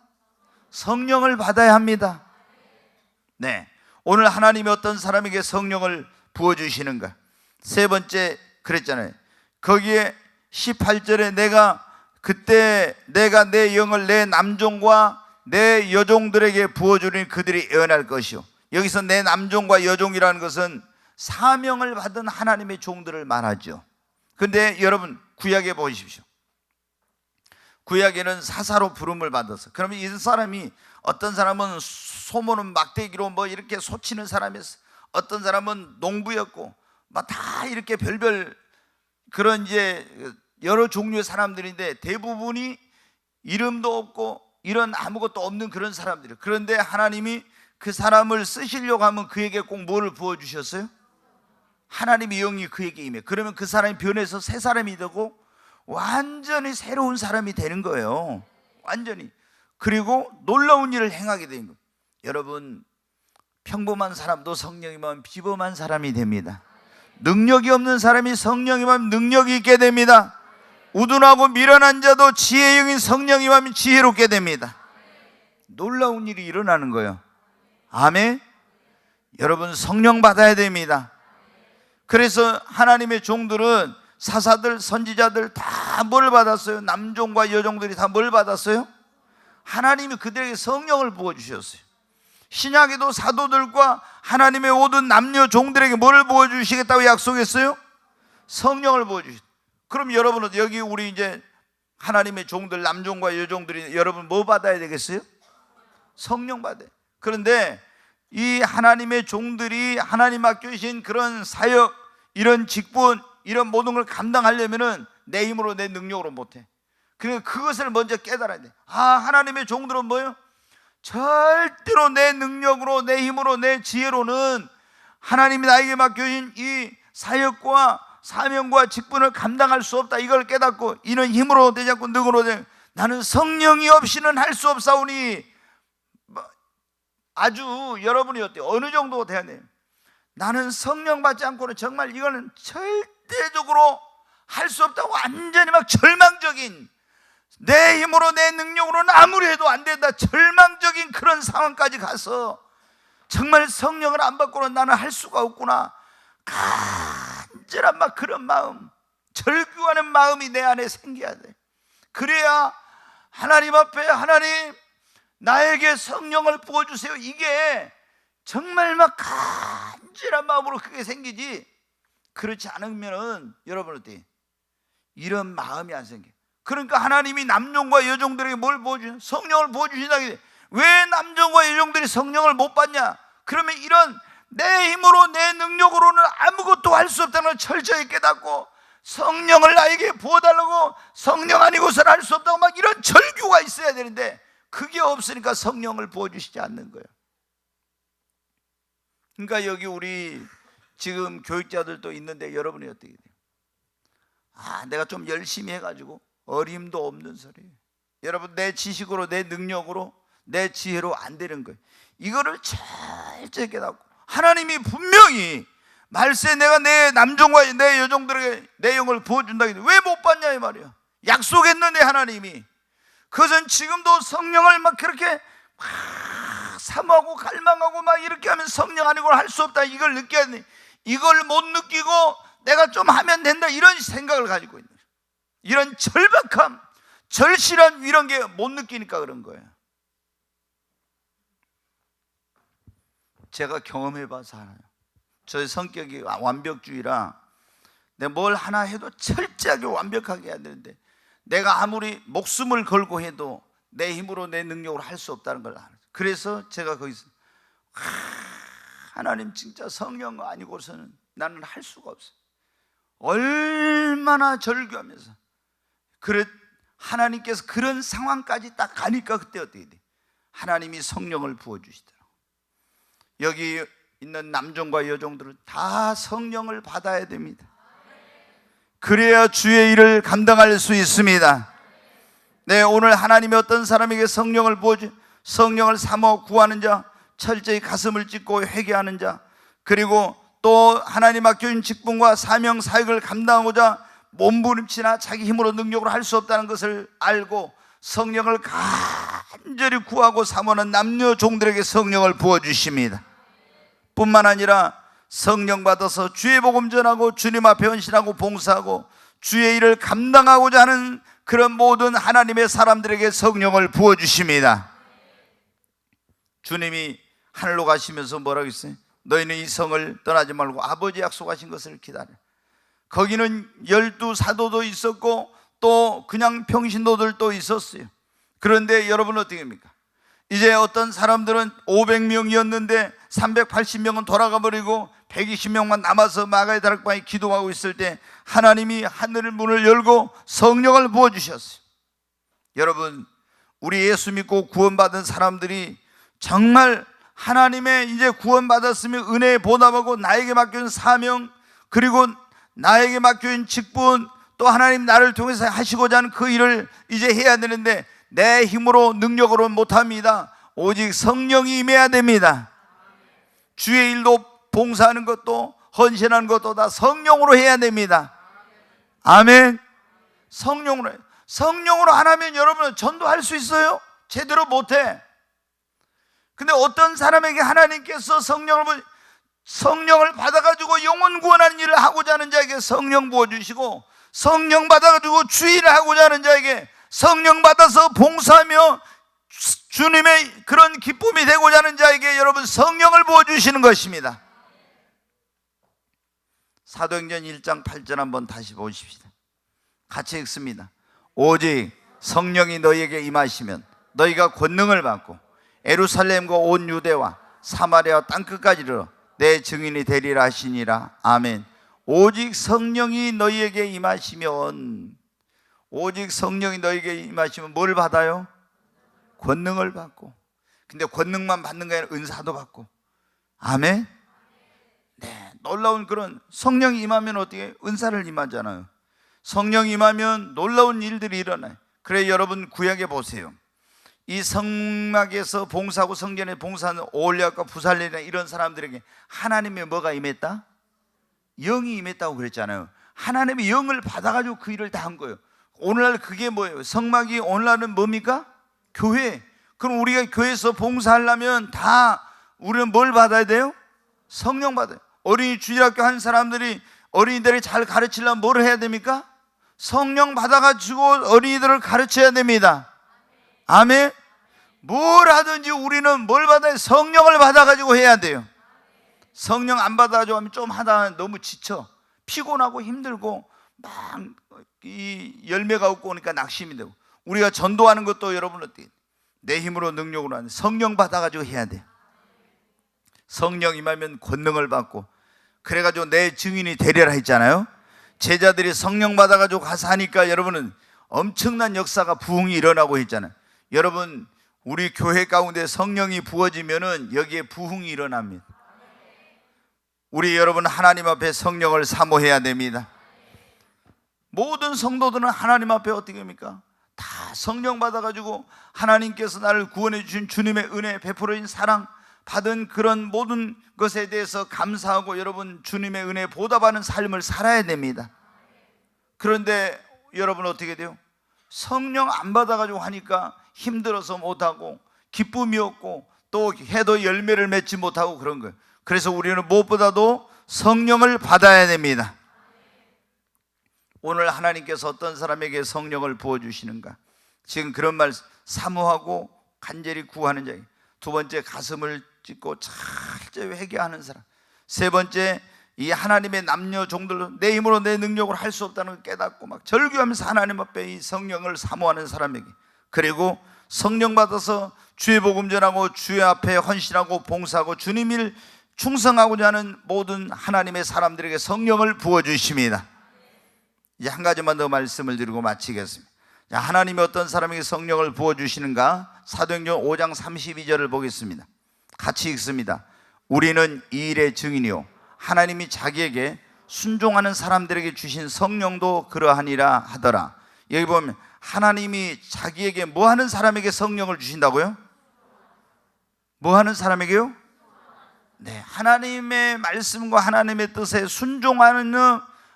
성령을 받아야 합니다. 네, 오늘 하나님이 어떤 사람에게 성령을 부어주시는가? 3번째 그랬잖아요. 거기에 18절에 그때 내가 내 영을 내 남종과 내 여종들에게 부어주니 그들이 예언할 것이요. 여기서 내 남종과 여종이라는 것은 사명을 받은 하나님의 종들을 말하죠. 그런데 여러분 구약에 보십시오. 구약에는 사사로 부름을 받았어. 그러면 이 사람이 어떤 사람은 소모는 막대기로 뭐 이렇게 소치는 사람이었어. 어떤 사람은 농부였고 막 다 이렇게 별별 그런 이제 여러 종류의 사람들인데 대부분이 이름도 없고 이런 아무것도 없는 그런 사람들이에요. 그런데 하나님이 그 사람을 쓰시려고 하면 그에게 꼭 뭐를 부어주셨어요? 하나님의 영이 그에게 임해. 그러면 그 사람이 변해서 새 사람이 되고 완전히 새로운 사람이 되는 거예요. 완전히. 그리고 놀라운 일을 행하게 되는 거예요. 여러분 평범한 사람도 성령이면 비범한 사람이 됩니다. 능력이 없는 사람이 성령이면 능력이 있게 됩니다. 우둔하고 미련한 자도 지혜의 영인 성령이면 지혜롭게 됩니다. 놀라운 일이 일어나는 거예요. 아멘. 여러분 성령 받아야 됩니다. 그래서 하나님의 종들은 사사들, 선지자들 다 뭘 받았어요? 남종과 여종들이 다 뭘 받았어요? 하나님이 그들에게 성령을 부어주셨어요. 신약에도 사도들과 하나님의 모든 남녀 종들에게 뭘 부어주시겠다고 약속했어요? 성령을 부어주셨어요. 그럼 여러분은 여기 우리 이제 하나님의 종들, 남종과 여종들이 여러분 뭐 받아야 되겠어요? 성령 받아요. 그런데 이 하나님의 종들이 하나님 맡겨주신 그런 사역, 이런 직분, 이런 모든 걸 감당하려면은 내 힘으로 내 능력으로 못해. 그러니까 그것을 먼저 깨달아야 돼. 하나님의 종들은 뭐예요? 절대로 내 능력으로, 내 힘으로, 내 지혜로는 하나님이 나에게 맡겨진 이 사역과 사명과 직분을 감당할 수 없다. 이걸 깨닫고 이는 힘으로 되지 않고 능으로 되지 않고 나는 성령이 없이는 할 수 없사오니. 아주 여러분이 어때요? 어느 정도 돼야 돼요? 나는 성령 받지 않고는 정말 이거는 절대적으로 할 수 없다고 완전히 막 절망적인, 내 힘으로 내 능력으로는 아무리 해도 안 된다, 절망적인 그런 상황까지 가서 정말 성령을 안 받고는 나는 할 수가 없구나, 간절한 막 그런 마음, 절규하는 마음이 내 안에 생겨야 돼. 그래야 하나님 앞에 하나님 나에게 성령을 부어주세요, 이게 정말 막 간절한 마음으로 그게 생기지. 그렇지 않으면은 여러분 어때요? 이런 마음이 안 생겨. 그러니까 하나님이 남종과 여종들에게 뭘 보여주냐? 성령을 보여주신다. 왜 남종과 여종들이 성령을 못 받냐? 그러면 이런 내 힘으로 내 능력으로는 아무것도 할 수 없다는 걸 철저히 깨닫고 성령을 나에게 부어달라고, 성령 아니고서는 할 수 없다고 막 이런 절규가 있어야 되는데 그게 없으니까 성령을 부어주시지 않는 거예요. 그러니까 여기 우리 지금 교육자들도 있는데 여러분이 어떻게 돼요? 내가 좀 열심히 해가지고 어림도 없는 소리예요. 여러분, 내 지식으로, 내 능력으로, 내 지혜로 안 되는 거예요. 이거를 철저히 깨닫고 하나님이 분명히 말세 내가 내 남종과 내 여종들에게 내 영을 부어준다. 왜 못 받냐 이 말이야. 약속했는데 하나님이. 그것은 지금도 성령을 막 그렇게 막 사모하고 갈망하고 막 이렇게 하면 성령 아니고는 할 수 없다, 이걸 느껴야 돼. 이걸 못 느끼고 내가 좀 하면 된다 이런 생각을 가지고 있는 거예요. 이런 절박함, 절실한 이런 게 못 느끼니까 그런 거예요. 제가 경험해봐서 알아요. 저의 성격이 완벽주의라 내가 뭘 하나 해도 철저하게 완벽하게 해야 되는데 내가 아무리 목숨을 걸고 해도 내 힘으로 내 능력으로 할 수 없다는 걸 알아요. 그래서 제가 거기서 하나님 진짜 성령 아니고서는 나는 할 수가 없어요. 얼마나 절규하면서 그래 하나님께서 그런 상황까지 딱 가니까 그때 어떻게 돼? 하나님이 성령을 부어주시더라고요. 여기 있는 남종과 여종들은 다 성령을 받아야 됩니다. 그래야 주의 일을 감당할 수 있습니다. 네, 오늘 하나님이 어떤 사람에게 성령을 부어주, 성령을 사모 구하는 자, 철저히 가슴을 찢고 회개하는 자, 그리고 또 하나님 맡겨준 직분과 사명 사역을 감당하고자 몸부림치나 자기 힘으로 능력으로 할 수 없다는 것을 알고 성령을 간절히 구하고 사모하는 남녀 종들에게 성령을 부어주십니다. 뿐만 아니라 성령 받아서 주의 복음 전하고 주님 앞에 헌신하고 봉사하고 주의 일을 감당하고자 하는 그런 모든 하나님의 사람들에게 성령을 부어주십니다. 주님이 하늘로 가시면서 뭐라고 했어요? 너희는 이 성을 떠나지 말고 아버지 약속하신 것을 기다려. 거기는 12사도도 있었고 또 그냥 평신도들도 있었어요. 그런데 여러분 어떻게 합니까? 이제 어떤 사람들은 500명이었는데 380명은 돌아가 버리고 120명만 남아서 마가의 다락방에 기도하고 있을 때 하나님이 하늘 문을 열고 성령을 부어주셨어요. 여러분, 우리 예수 믿고 구원받은 사람들이 정말 하나님의 이제 구원받았으면 은혜에 보답하고 나에게 맡겨진 사명, 그리고 나에게 맡겨진 직분, 또 하나님 나를 통해서 하시고자 하는 그 일을 이제 해야 되는데 내 힘으로 능력으로 못합니다. 오직 성령이 임해야 됩니다. 주의 일도 봉사하는 것도 헌신하는 것도 다 성령으로 해야 됩니다. 아멘. 성령으로 해요. 성령으로 안 하면 여러분은 전도할 수 있어요? 제대로 못해. 근데 어떤 사람에게 하나님께서 성령을 받아가지고 영혼 구원하는 일을 하고자 하는 자에게 성령 부어주시고, 성령 받아가지고 주의를 하고자 하는 자에게 성령 받아서 봉사하며 주님의 그런 기쁨이 되고자 하는 자에게 여러분 성령을 부어주시는 것입니다. 사도행전 1장 8절 한번 다시 보십시다. 같이 읽습니다. 오직 성령이 너희에게 임하시면 너희가 권능을 받고 예루살렘과 온 유대와 사마리아 땅끝까지 이르러 내 증인이 되리라 하시니라. 아멘. 오직 성령이 너희에게 임하시면, 오직 성령이 너희에게 임하시면 뭘 받아요? 권능을 받고. 근데 권능만 받는 게 아니라 은사도 받고. 아멘. 네, 놀라운 그런 성령이 임하면 어떻게 은사를 임하잖아요. 성령이 임하면 놀라운 일들이 일어나요. 그래 여러분 구약에 보세요. 이 성막에서 봉사하고 성전에 봉사하는 오홀리압과 부살레나 이런 사람들에게 하나님의 뭐가 임했다? 영이 임했다고 그랬잖아요. 하나님의 영을 받아가지고 그 일을 다 한 거예요. 오늘날 그게 뭐예요? 성막이 오늘날은 뭡니까? 교회. 그럼 우리가 교회에서 봉사하려면 다 우리는 뭘 받아야 돼요? 성령 받아요. 어린이 주일학교 한 사람들이 어린이들이 잘 가르치려면 뭘 해야 됩니까? 성령 받아가지고 어린이들을 가르쳐야 됩니다. 아멘. 뭘 하든지 우리는 뭘 받아야, 성령을 받아가지고 해야 돼요. 성령 안 받아가지고 하면 좀 하다 너무 지쳐 피곤하고 힘들고 막 이 열매가 없고 오니까 낙심이 되고, 우리가 전도하는 것도 여러분 어떻게 내 힘으로 능력으로 하는, 성령 받아가지고 해야 돼. 성령 임하면 권능을 받고, 그래가지고 내 증인이 되리라 했잖아요. 제자들이 성령 받아가지고 가서 하니까 여러분은 엄청난 역사가, 부흥이 일어나고 있잖아요. 여러분, 우리 교회 가운데 성령이 부어지면은 여기에 부흥이 일어납니다. 우리 여러분 하나님 앞에 성령을 사모해야 됩니다. 모든 성도들은 하나님 앞에 어떻게 합니까? 다 성령 받아가지고 하나님께서 나를 구원해 주신 주님의 은혜, 베풀어 진 사랑 받은 그런 모든 것에 대해서 감사하고 여러분 주님의 은혜 보답하는 삶을 살아야 됩니다. 그런데 여러분 어떻게 돼요? 성령 안 받아가지고 하니까 힘들어서 못하고, 기쁨이 없고, 또 해도 열매를 맺지 못하고 그런 거예요. 그래서 우리는 무엇보다도 성령을 받아야 됩니다. 오늘 하나님께서 어떤 사람에게 성령을 부어주시는가? 지금 그런 말 사모하고 간절히 구하는 자에게. 두 번째, 가슴을 찢고 철저히 회개하는 사람. 세 번째, 이 하나님의 남녀 종들, 내 힘으로 내 능력으로 할 수 없다는 걸 깨닫고 막 절규하면서 하나님 앞에 이 성령을 사모하는 사람에게. 그리고 성령 받아서 주의 복음 전하고 주의 앞에 헌신하고 봉사하고 주님 일 충성하고자 하는 모든 하나님의 사람들에게 성령을 부어주십니다. 이제 한 가지만 더 말씀을 드리고 마치겠습니다. 하나님이 어떤 사람에게 성령을 부어주시는가? 사도행전 5장 32절을 보겠습니다. 같이 읽습니다. 우리는 이 일의 증인이요 하나님이 자기에게 순종하는 사람들에게 주신 성령도 그러하니라 하더라. 여기 보면 하나님이 자기에게 뭐 하는 사람에게 성령을 주신다고요? 뭐 하는 사람에게요? 네, 하나님의 말씀과 하나님의 뜻에 순종하는,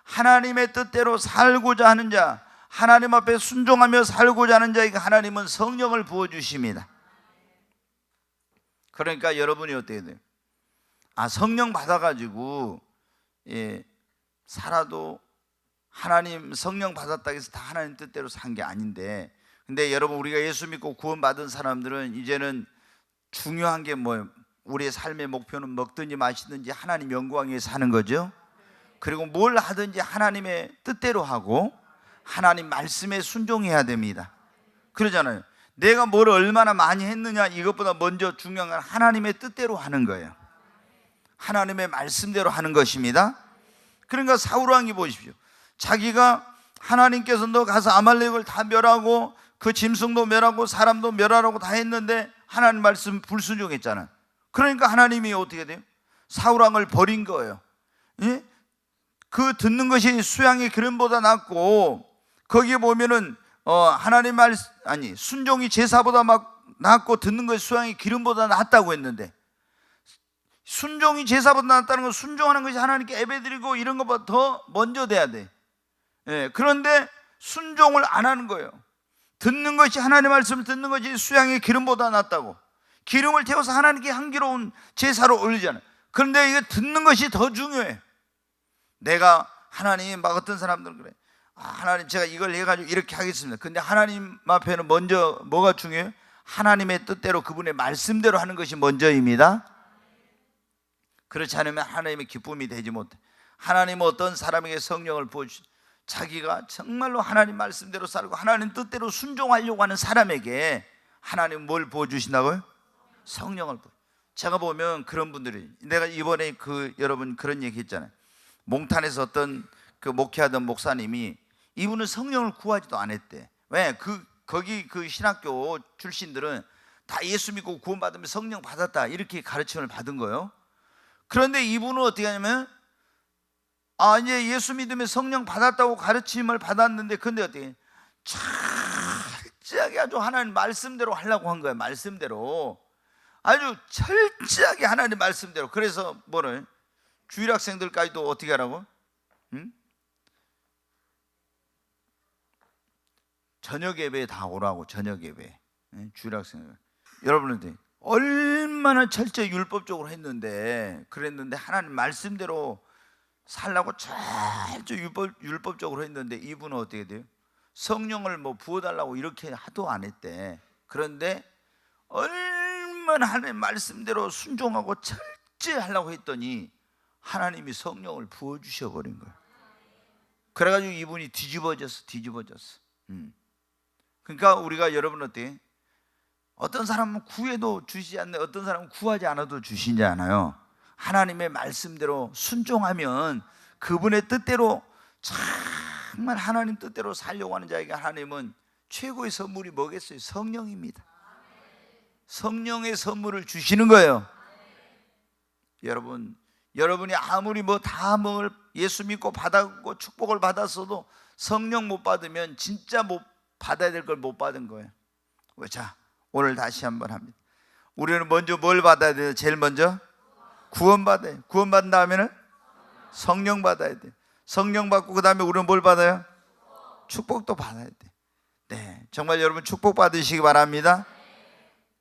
하나님의 뜻대로 살고자 하는 자, 하나님 앞에 순종하며 살고자 하는 자에게 하나님은 성령을 부어주십니다. 그러니까 여러분이 어떻게 돼요? 성령 받아가지고 살아도 하나님 성령 받았다고 해서 다 하나님 뜻대로 산 게 아닌데, 근데 여러분 우리가 예수 믿고 구원받은 사람들은 이제는 중요한 게 뭐예요? 우리의 삶의 목표는 먹든지 마시든지 하나님 영광 위에 사는 거죠. 그리고 뭘 하든지 하나님의 뜻대로 하고 하나님 말씀에 순종해야 됩니다. 그러잖아요. 내가 뭘 얼마나 많이 했느냐 이것보다 먼저 중요한 건 하나님의 뜻대로 하는 거예요. 하나님의 말씀대로 하는 것입니다. 그러니까 사울 왕이 보십시오. 자기가 하나님께서 너 가서 아말렉을 다 멸하고 그 짐승도 멸하고 사람도 멸하라고 다 했는데 하나님 말씀 불순종했잖아요. 그러니까 하나님이 어떻게 돼요? 사울 왕을 버린 거예요. 예? 그 듣는 것이 수양의 기름보다 낫고, 거기에 보면은 하나님 말 순종이 제사보다 막 낫고 듣는 것이 수양의 기름보다 낫다고 했는데, 순종이 제사보다 낫다는 건 순종하는 것이 하나님께 예배드리고 이런 것보다 더 먼저 돼야 돼. 예, 그런데 순종을 안 하는 거예요. 듣는 것이, 하나님의 말씀을 듣는 것이 수양의 기름보다 낫다고. 기름을 태워서 하나님께 향기로운 제사로 올리잖아요. 그런데 이게 듣는 것이 더 중요해. 내가 하나님, 막 어떤 사람들은 그래. 하나님 제가 이걸 해가지고 이렇게 하겠습니다. 근데 하나님 앞에는 먼저 뭐가 중요해요? 하나님의 뜻대로 그분의 말씀대로 하는 것이 먼저입니다. 그렇지 않으면 하나님의 기쁨이 되지 못해. 하나님은 어떤 사람에게 성령을 부어주시, 자기가 정말로 하나님 말씀대로 살고 하나님 뜻대로 순종하려고 하는 사람에게 하나님은 뭘 부어주신다고요? 성령을 부어. 제가 보면 그런 분들이, 내가 이번에 여러분 그런 얘기 했잖아요. 몽탄에서 어떤 그 목회하던 목사님이, 이분은 성령을 구하지도 않았대. 왜? 거기 그 신학교 출신들은 다 예수 믿고 구원받으면 성령 받았다 이렇게 가르침을 받은 거예요. 그런데 이분은 어떻게 하냐면 이제 예수 믿으면 성령 받았다고 가르침을 받았는데, 근데 어떻게 철저하게 아주 하나님 말씀대로 하려고 한 거예요. 말씀대로 아주 철저하게 하나님 말씀대로. 그래서 뭐를 주일학생들까지도 어떻게 하라고? 저녁 예배에 다 오라고. 저녁 예배. 주일학생들 여러분들 얼마나 철저히 율법적으로 했는데, 그랬는데 하나님 말씀대로 살라고 철저히 율법적으로 했는데, 이분은 어떻게 돼요? 성령을 뭐 부어달라고 이렇게 하도 안 했대. 그런데 얼마나 하나님 말씀대로 순종하고 철저히 하려고 했더니 하나님이 성령을 부어주셔버린 거예요. 그래가지고 이분이 뒤집어졌어. 그러니까 우리가 여러분 어때? 어떤 사람은 구해도 주시지 않는, 어떤 사람은 구하지 않아도 주시잖아요. 하나님의 말씀대로 순종하면 그분의 뜻대로, 정말 하나님 뜻대로 살려고 하는 자에게 하나님은 최고의 선물이 뭐겠어요? 성령입니다. 성령의 선물을 주시는 거예요. 여러분이 아무리 예수 믿고 받았고 축복을 받았어도 성령 못 받으면 진짜 못 받아야 될 걸 못 받은 거예요. 자, 오늘 다시 한번 합니다. 우리는 먼저 뭘 받아야 돼요? 제일 먼저 구원받아요. 구원받은 다음에는 성령 받아야 돼요. 성령 받고 그 다음에 우리는 뭘 받아요? 축복도 받아야 돼요. 네, 정말 여러분 축복 받으시기 바랍니다.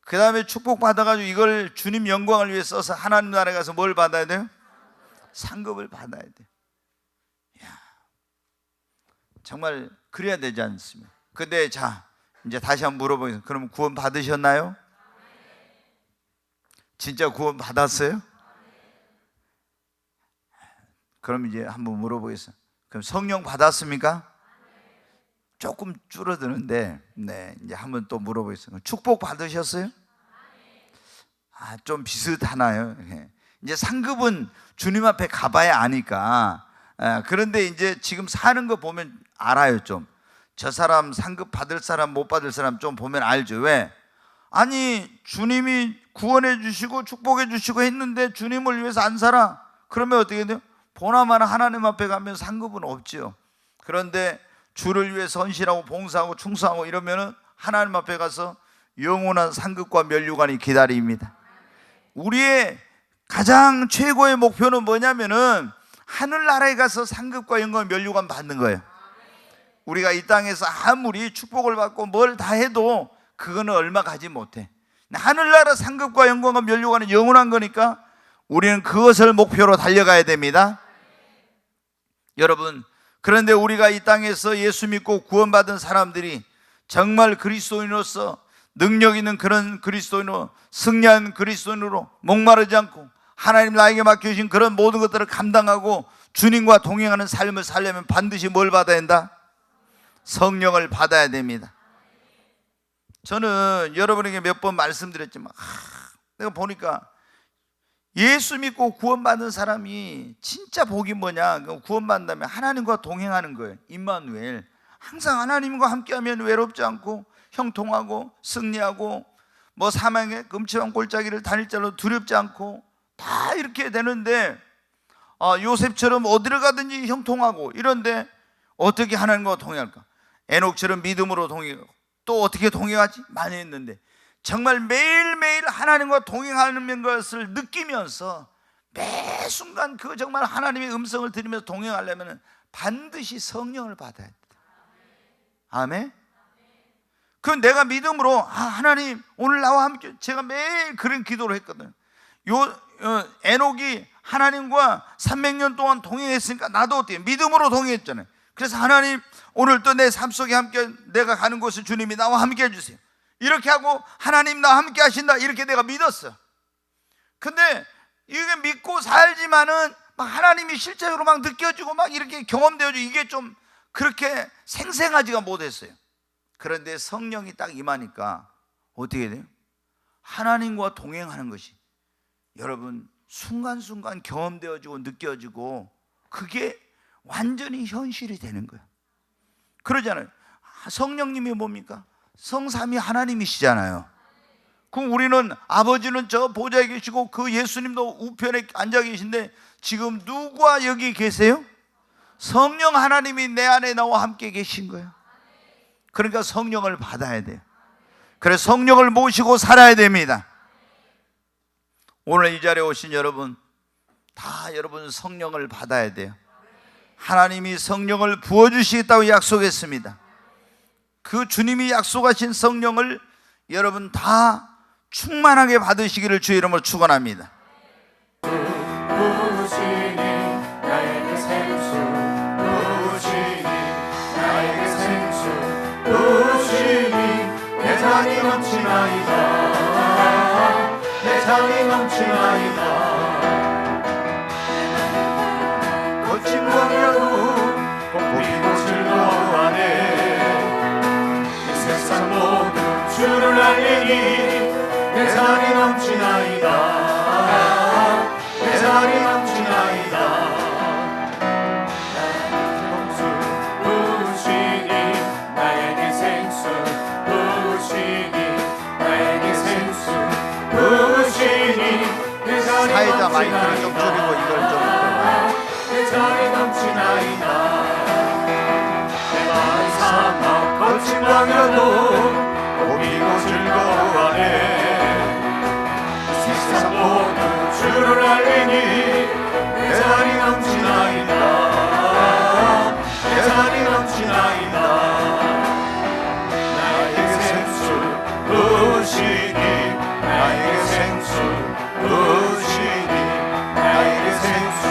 그 다음에 축복 받아가지고 이걸 주님 영광을 위해 써서 하나님 나라에 가서 뭘 받아야 돼요? 상급을 받아야 돼요. 이야, 정말 그래야 되지 않습니까? 근데 자, 이제 다시 한번 물어보겠습니다. 그럼 구원 받으셨나요? 진짜 구원 받았어요? 그럼 이제 한번 물어보겠습니다. 그럼 성령 받았습니까? 조금 줄어드는데, 네, 이제 한번 또 물어보겠습니다. 축복 받으셨어요? 좀 비슷하나요? 이제 상급은 주님 앞에 가봐야 아니까. 그런데 이제 지금 사는 거 보면 알아요. 좀 저 사람 상급 받을 사람 못 받을 사람 좀 보면 알죠. 왜? 아니, 주님이 구원해 주시고 축복해 주시고 했는데 주님을 위해서 안 살아? 그러면 어떻게 돼요? 보나마나 하나님 앞에 가면 상급은 없지요. 그런데 주를 위해 헌신하고 봉사하고 충성하고 이러면은 하나님 앞에 가서 영원한 상급과 면류관이 기다립니다. 우리의 가장 최고의 목표는 뭐냐면은 하늘나라에 가서 상급과 영광 면류관 받는 거예요. 우리가 이 땅에서 아무리 축복을 받고 뭘 다 해도 그거는 얼마 가지 못해. 하늘나라 상급과 영광과 면류관은 영원한 거니까 우리는 그것을 목표로 달려가야 됩니다. 여러분, 그런데 우리가 이 땅에서 예수 믿고 구원받은 사람들이 정말 그리스도인으로서 능력 있는 그런 그리스도인으로, 승리한 그리스도인으로 목마르지 않고 하나님 나에게 맡겨주신 그런 모든 것들을 감당하고 주님과 동행하는 삶을 살려면 반드시 뭘 받아야 한다? 성령을 받아야 됩니다. 저는 여러분에게 몇 번 말씀드렸지만 내가 보니까 예수 믿고 구원받은 사람이 진짜 복이 뭐냐? 구원받는다면 하나님과 동행하는 거예요. 임마누엘. 항상 하나님과 함께하면 외롭지 않고 형통하고 승리하고 뭐 사망의 금치한 골짜기를 다닐 자로 두렵지 않고 다 이렇게 되는데 요셉처럼 어디를 가든지 형통하고 이런데 어떻게 하나님과 동행할까? 에녹처럼 믿음으로 동행하고 또 어떻게 동행하지? 많이 했는데 정말 매일매일 하나님과 동행하는 것을 느끼면서 매 순간 그 정말 하나님의 음성을 들으면서 동행하려면 반드시 성령을 받아야 돼. 아멘. 그건 내가 믿음으로 하나님 오늘 나와 함께, 제가 매일 그런 기도를 했거든요. 에녹이 하나님과 300년 동안 동행했으니까 나도 어때요? 믿음으로 동행했잖아요. 그래서 하나님 오늘 또 내 삶 속에 함께, 내가 가는 곳을 주님이 나와 함께 해주세요. 이렇게 하고 하나님 나와 함께 하신다, 이렇게 내가 믿었어. 근데 이게 믿고 살지만은 막 하나님이 실제로 막 느껴지고 막 이렇게 경험되어지고 이게 좀 그렇게 생생하지가 못했어요. 그런데 성령이 딱 임하니까 어떻게 돼요? 하나님과 동행하는 것이 여러분 순간순간 경험되어지고 느껴지고 그게 완전히 현실이 되는 거예요. 그러잖아요. 성령님이 뭡니까? 성삼위 하나님이시잖아요. 그럼 우리는 아버지는 저 보좌에 계시고 그 예수님도 우편에 앉아 계신데 지금 누구와 여기 계세요? 성령 하나님이 내 안에 나와 함께 계신 거예요. 그러니까 성령을 받아야 돼요. 그래서 성령을 모시고 살아야 됩니다. 오늘 이 자리에 오신 여러분 다 여러분 성령을 받아야 돼요. 하나님이 성령을 부어주시겠다고 약속했습니다. 그 주님이 약속하신 성령을 여러분 다 충만하게 받으시기를 주의 이름으로 축원합니다. 부으시니 나에게 생수, 부으시니 나에게 생수, 부으시니 내 잔이 넘치나이다, 내 잔이 넘치나이다. 거친 광야도 내 잔이 넘치나이다. 내 잔이 넘치나이다. 생수 부으시니 나에게 생수 부으시니 나에게 생수 부으시니 내 잔이 사회자 마이크를 좀 넘치나이다. 줄이고 이걸 좀 내 잔이 넘치나이다. 내 마음 사막 거친 강이라도 고비고 즐거워하네. 세상 모두 주를 알리니 내 잔이 넘치나이다. 내 잔이 넘치나이다. 나에게 생수 부으시니 나에게 생수 부으시니 나에게 생수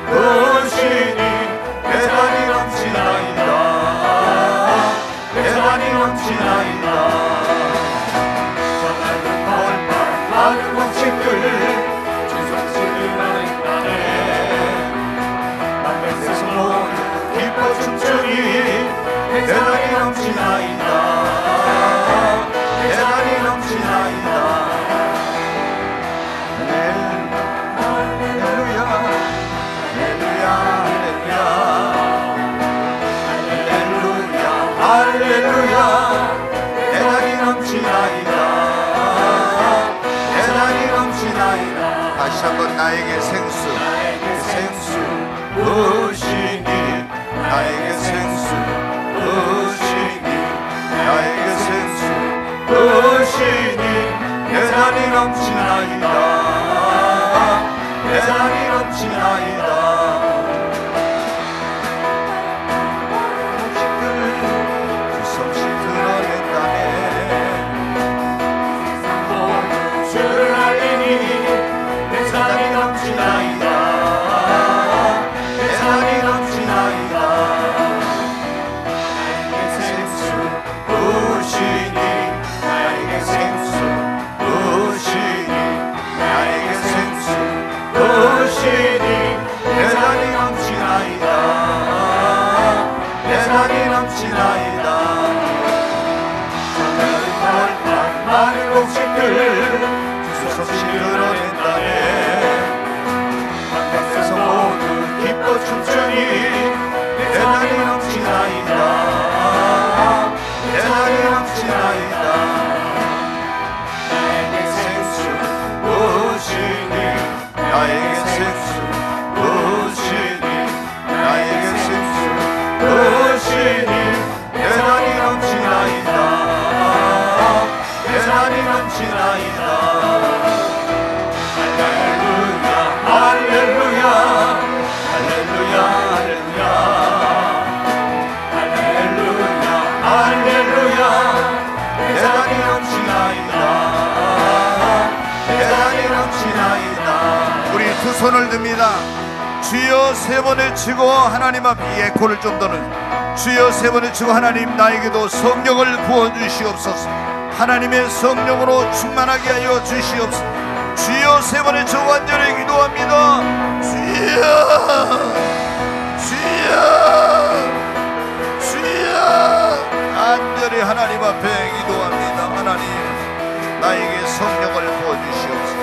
부으시니 내 잔이 넘치나이다. 내 잔이 넘치나이다. 저 낡은 벌판 마른 곡식들 주성치를 나네. 남백에서 모두 기뻐 춤추니 내 잔이 넘치나이다. 내 잔이 넘치나이다. 할렐루야 할렐루야 할렐루야 할렐루야 내 잔이 넘치나이다. 내 잔이 넘치나이다. 다시 한번 나에게 생수 생수 부으시니 나에게 생수 부으시니 나에게 생수 부으시니 내 잔이 넘치나이다. 내 잔이 넘치나이다. 주섭시 드러낸다네. 모두 주를 알리니 내 잔이 넘치나이다. 내 잔이 넘치나이다. 나에게 생수 부으시니 나에게 생수 부으시니 나에게 생수 부으시니 내 잔이 넘치나이다. 내 잔이 넘치나이다. 많은 곡식들 주섭시 드러낸다네. 바깥에서 모두 기뻐 춤추니 내 잔이 넘치나이다. 내 잔이 넘치나이다. 나에게 생수 부으시니 나에게 생수 부으시니 나에게 생수 부으시니 내 잔이 넘치나이다. 내 잔이 넘치나이다. 할렐루야 할렐루야 할렐루야 할렐루야 할렐루야 내 잔이 넘치나이다. 내 잔이 넘치나이다. 우리 두 손을 듭니다. 주여 세 번을 치고 하나님 앞에 에코를 좀 더는 주여 세 번을 치고 하나님 나에게도 성령을 부어주시옵소서. 하나님의 성령으로 충만하게 하여 주시옵소서. 주여 세 번을 치고 완전히 기도합니다. 주여 주여 주여 간절히 하나님 앞에 기도합니다. 하나님 나에게 성령을 부어주시옵소서.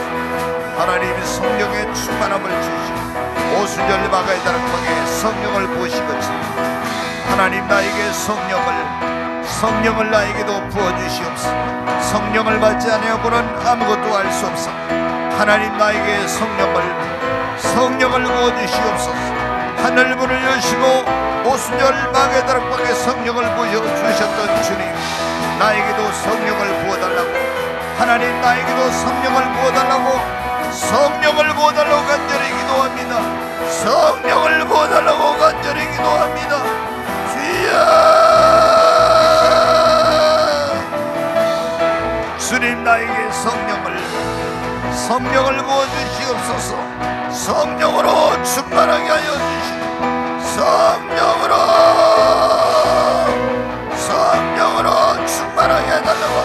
하나님 성령의 충만함을 주시옵소서. 오순절 마가의 다락방에 성령을 부으시겠지. 하나님 나에게 성령을 나에게도 부어주시옵소서. 성령을 받지 아니하고는 아무것도 할 수 없어. 하나님 나에게 성령을 부어주시옵소서. 하늘문을 여시고 오순절 마가의 다락방에 성령을 부어주셨던 주님, 나에게도 성령을 부어달라고, 하나님 나에게도 성령을 부어달라고, 성령을 부어달라고 간절히 기도합니다. 성령을 부어달라고 간절히 기도합니다. 주여 주님 나에게 성령을 부어주시옵소서. 성령으로 충만하게 하여 주시옵소서. 성령으로 충만하게 해달라고,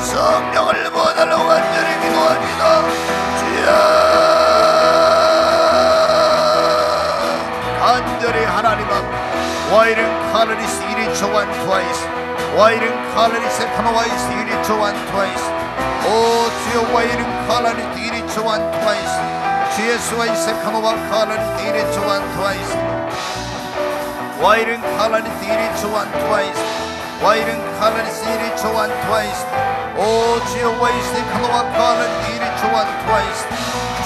성령을 부어달라고 간절히 기도합니다. 주여 간절히 하나님 앞 와이른 카르리스 이리 초관 투아이스 와이른 카르리스 카노와이스 이리 초관 투아이스 오 주여 와이른 칼라리 디리 조안 트와이스 주 예수와 이세 카노와 칼라리 디리 조안 트와이스 와이른 칼라리 디리 조안 트와이스 와이른 칼라리 디리 조안 트와이스 오 주여 와이세 카노와 칼라리 디리 조안 트와이스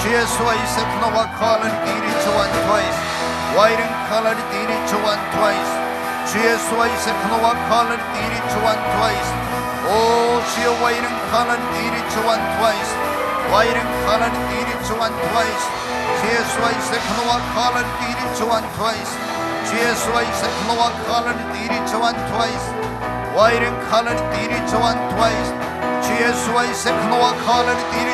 주 예수와 이세 카노와 칼라리 디리 조안 트와이스 와이른 칼라리 디리 조안 트와이스 주 예수와 이세 카노와 칼라리 디리 조안 트와이스 오 주여 와이른 칼라리 디리 조안 트와이스 와이른 칼라리 디리 조안 트와이스 주 예수와 이세 카노와 칼라리 디리 조안 트와이스 주 예수와 이세 카노와 칼라리 디리 조안 트와이스 와이른 칼라리 디리 조안 트와이스 주 예수와 이세 카노와 칼라리 디리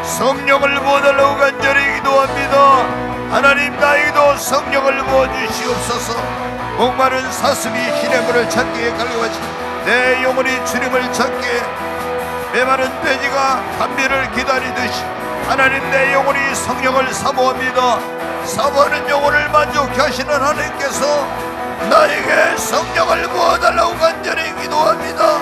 성령을 부어달라고 간절히 기도합니다. 하나님 나에게도 성령을 부어주시옵소서. 목마른 사슴이 시냇물을 찾기에 갈구하시고 내 영혼이 주님을 찾기에 메마른 돼지가 담비를 기다리듯이 하나님 내 영혼이 성령을 사모합니다. 사모하는 영혼을 만족케 하시는 하나님께서 나에게 성령을 부어달라고 간절히 기도합니다.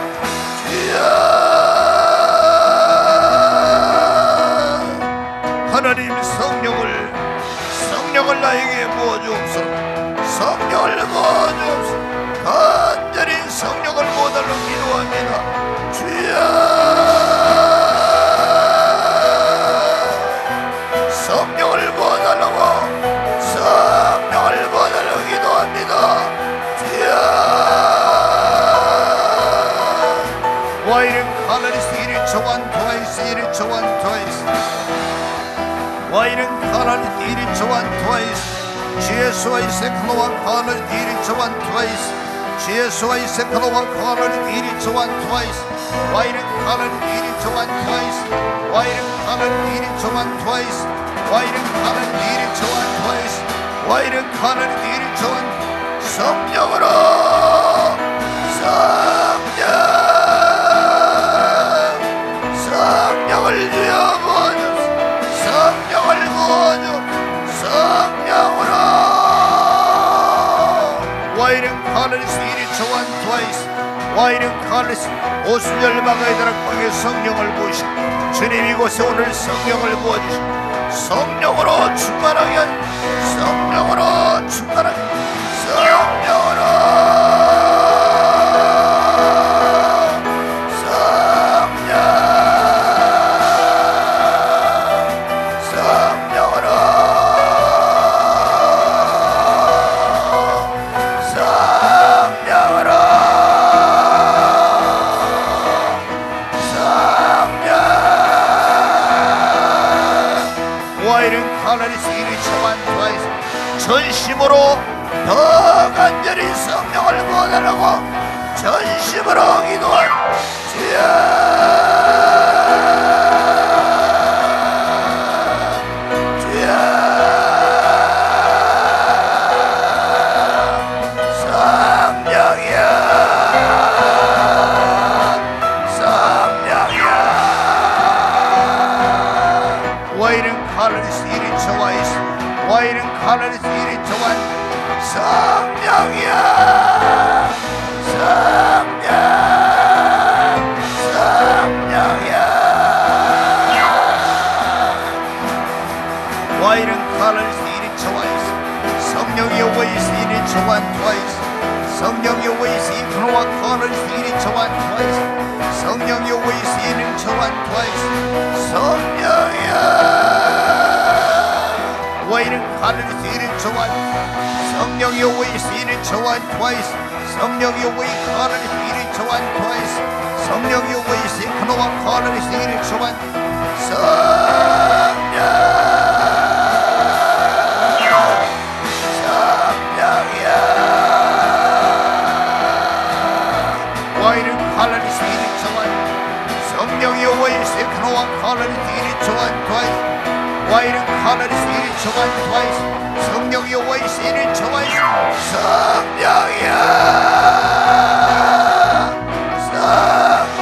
하나님 성령을 나에게 부어주옵소서. 성령을 부어주옵소서. 간절히 성령을 부어달라고 기도합니다. 주여 성령을 부어달라고 기도합니다. 주여 와이른 칼라리스 이리 조안 트와이스 이리 조안 트와이스 와이른 칼라리스 이리 조안 트와이스 주 예수와 이세 카노와 칼라리 디리 조안 트와이스 주 예수와 이세 카노와 칼라리 디리 조안 트와이스 와이른 칼라리 디리 조안 트와이스 와이른 칼라리 디리 조안 트와이스 와이른 칼라리 디리 조안 트와이스 와이른 칼라리 디리 조안 성령으로 성령을 주여 부어주옵소서. 성령을 부어주옵소서. 성령으로 와이른 칼라리스 이리 조안 트와이스 와이른 칼라리스 오순절 마가이다락 방에 성령을 부으시고 주님 이곳에 오늘 성령을 부어주시고 성령으로 충만하게 성령으로 충만하게 성령으로 전심으로 더 간절히 성령을 부어달라고 전심으로 기도할 주여 주여 성령이여 성령이여 와이른 칼라리스 이리 저와이스 와이른 칼라리스 이리 저와 성령이여 성령이여 와이른 칼라리스 이리 저와이스 성령이여 와이스 이리 저와 트와이스 성령이여 와이스 이 크노와 칼라리스 이리 저와 트와이스 성령이여 와이스 이리 저와 트와이스 성령이여 와이른 칼라리스 이리 저와 성령이 오이스 이리 저와 트와이스 성령이 오이 칼라리스 이리 저와 트와이스 성령이 오이스 크노와 칼라리스 이리 저와 성령이야 와이른 칼라리스 이리 저와 성령이 오이스 크노와 칼라리스 이리 저와 트와이스 와이른 칼라리스 이리 저와 트와이스 성령이 오이스 이리 저와 성령이야 성령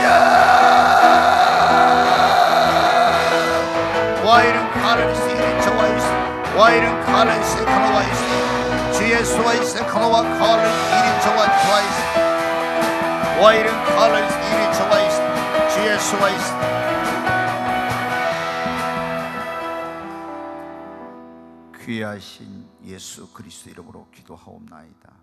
와이른 칼라리스 이리 저와 와이른 칼라리스 카노와 주 예수와 이세 카노와 칼라리스 이리 저와 트와이스 와이른 칼라리스 이리 저와 주 예수와 귀하신 예수 그리스도 이름으로 기도하옵나이다.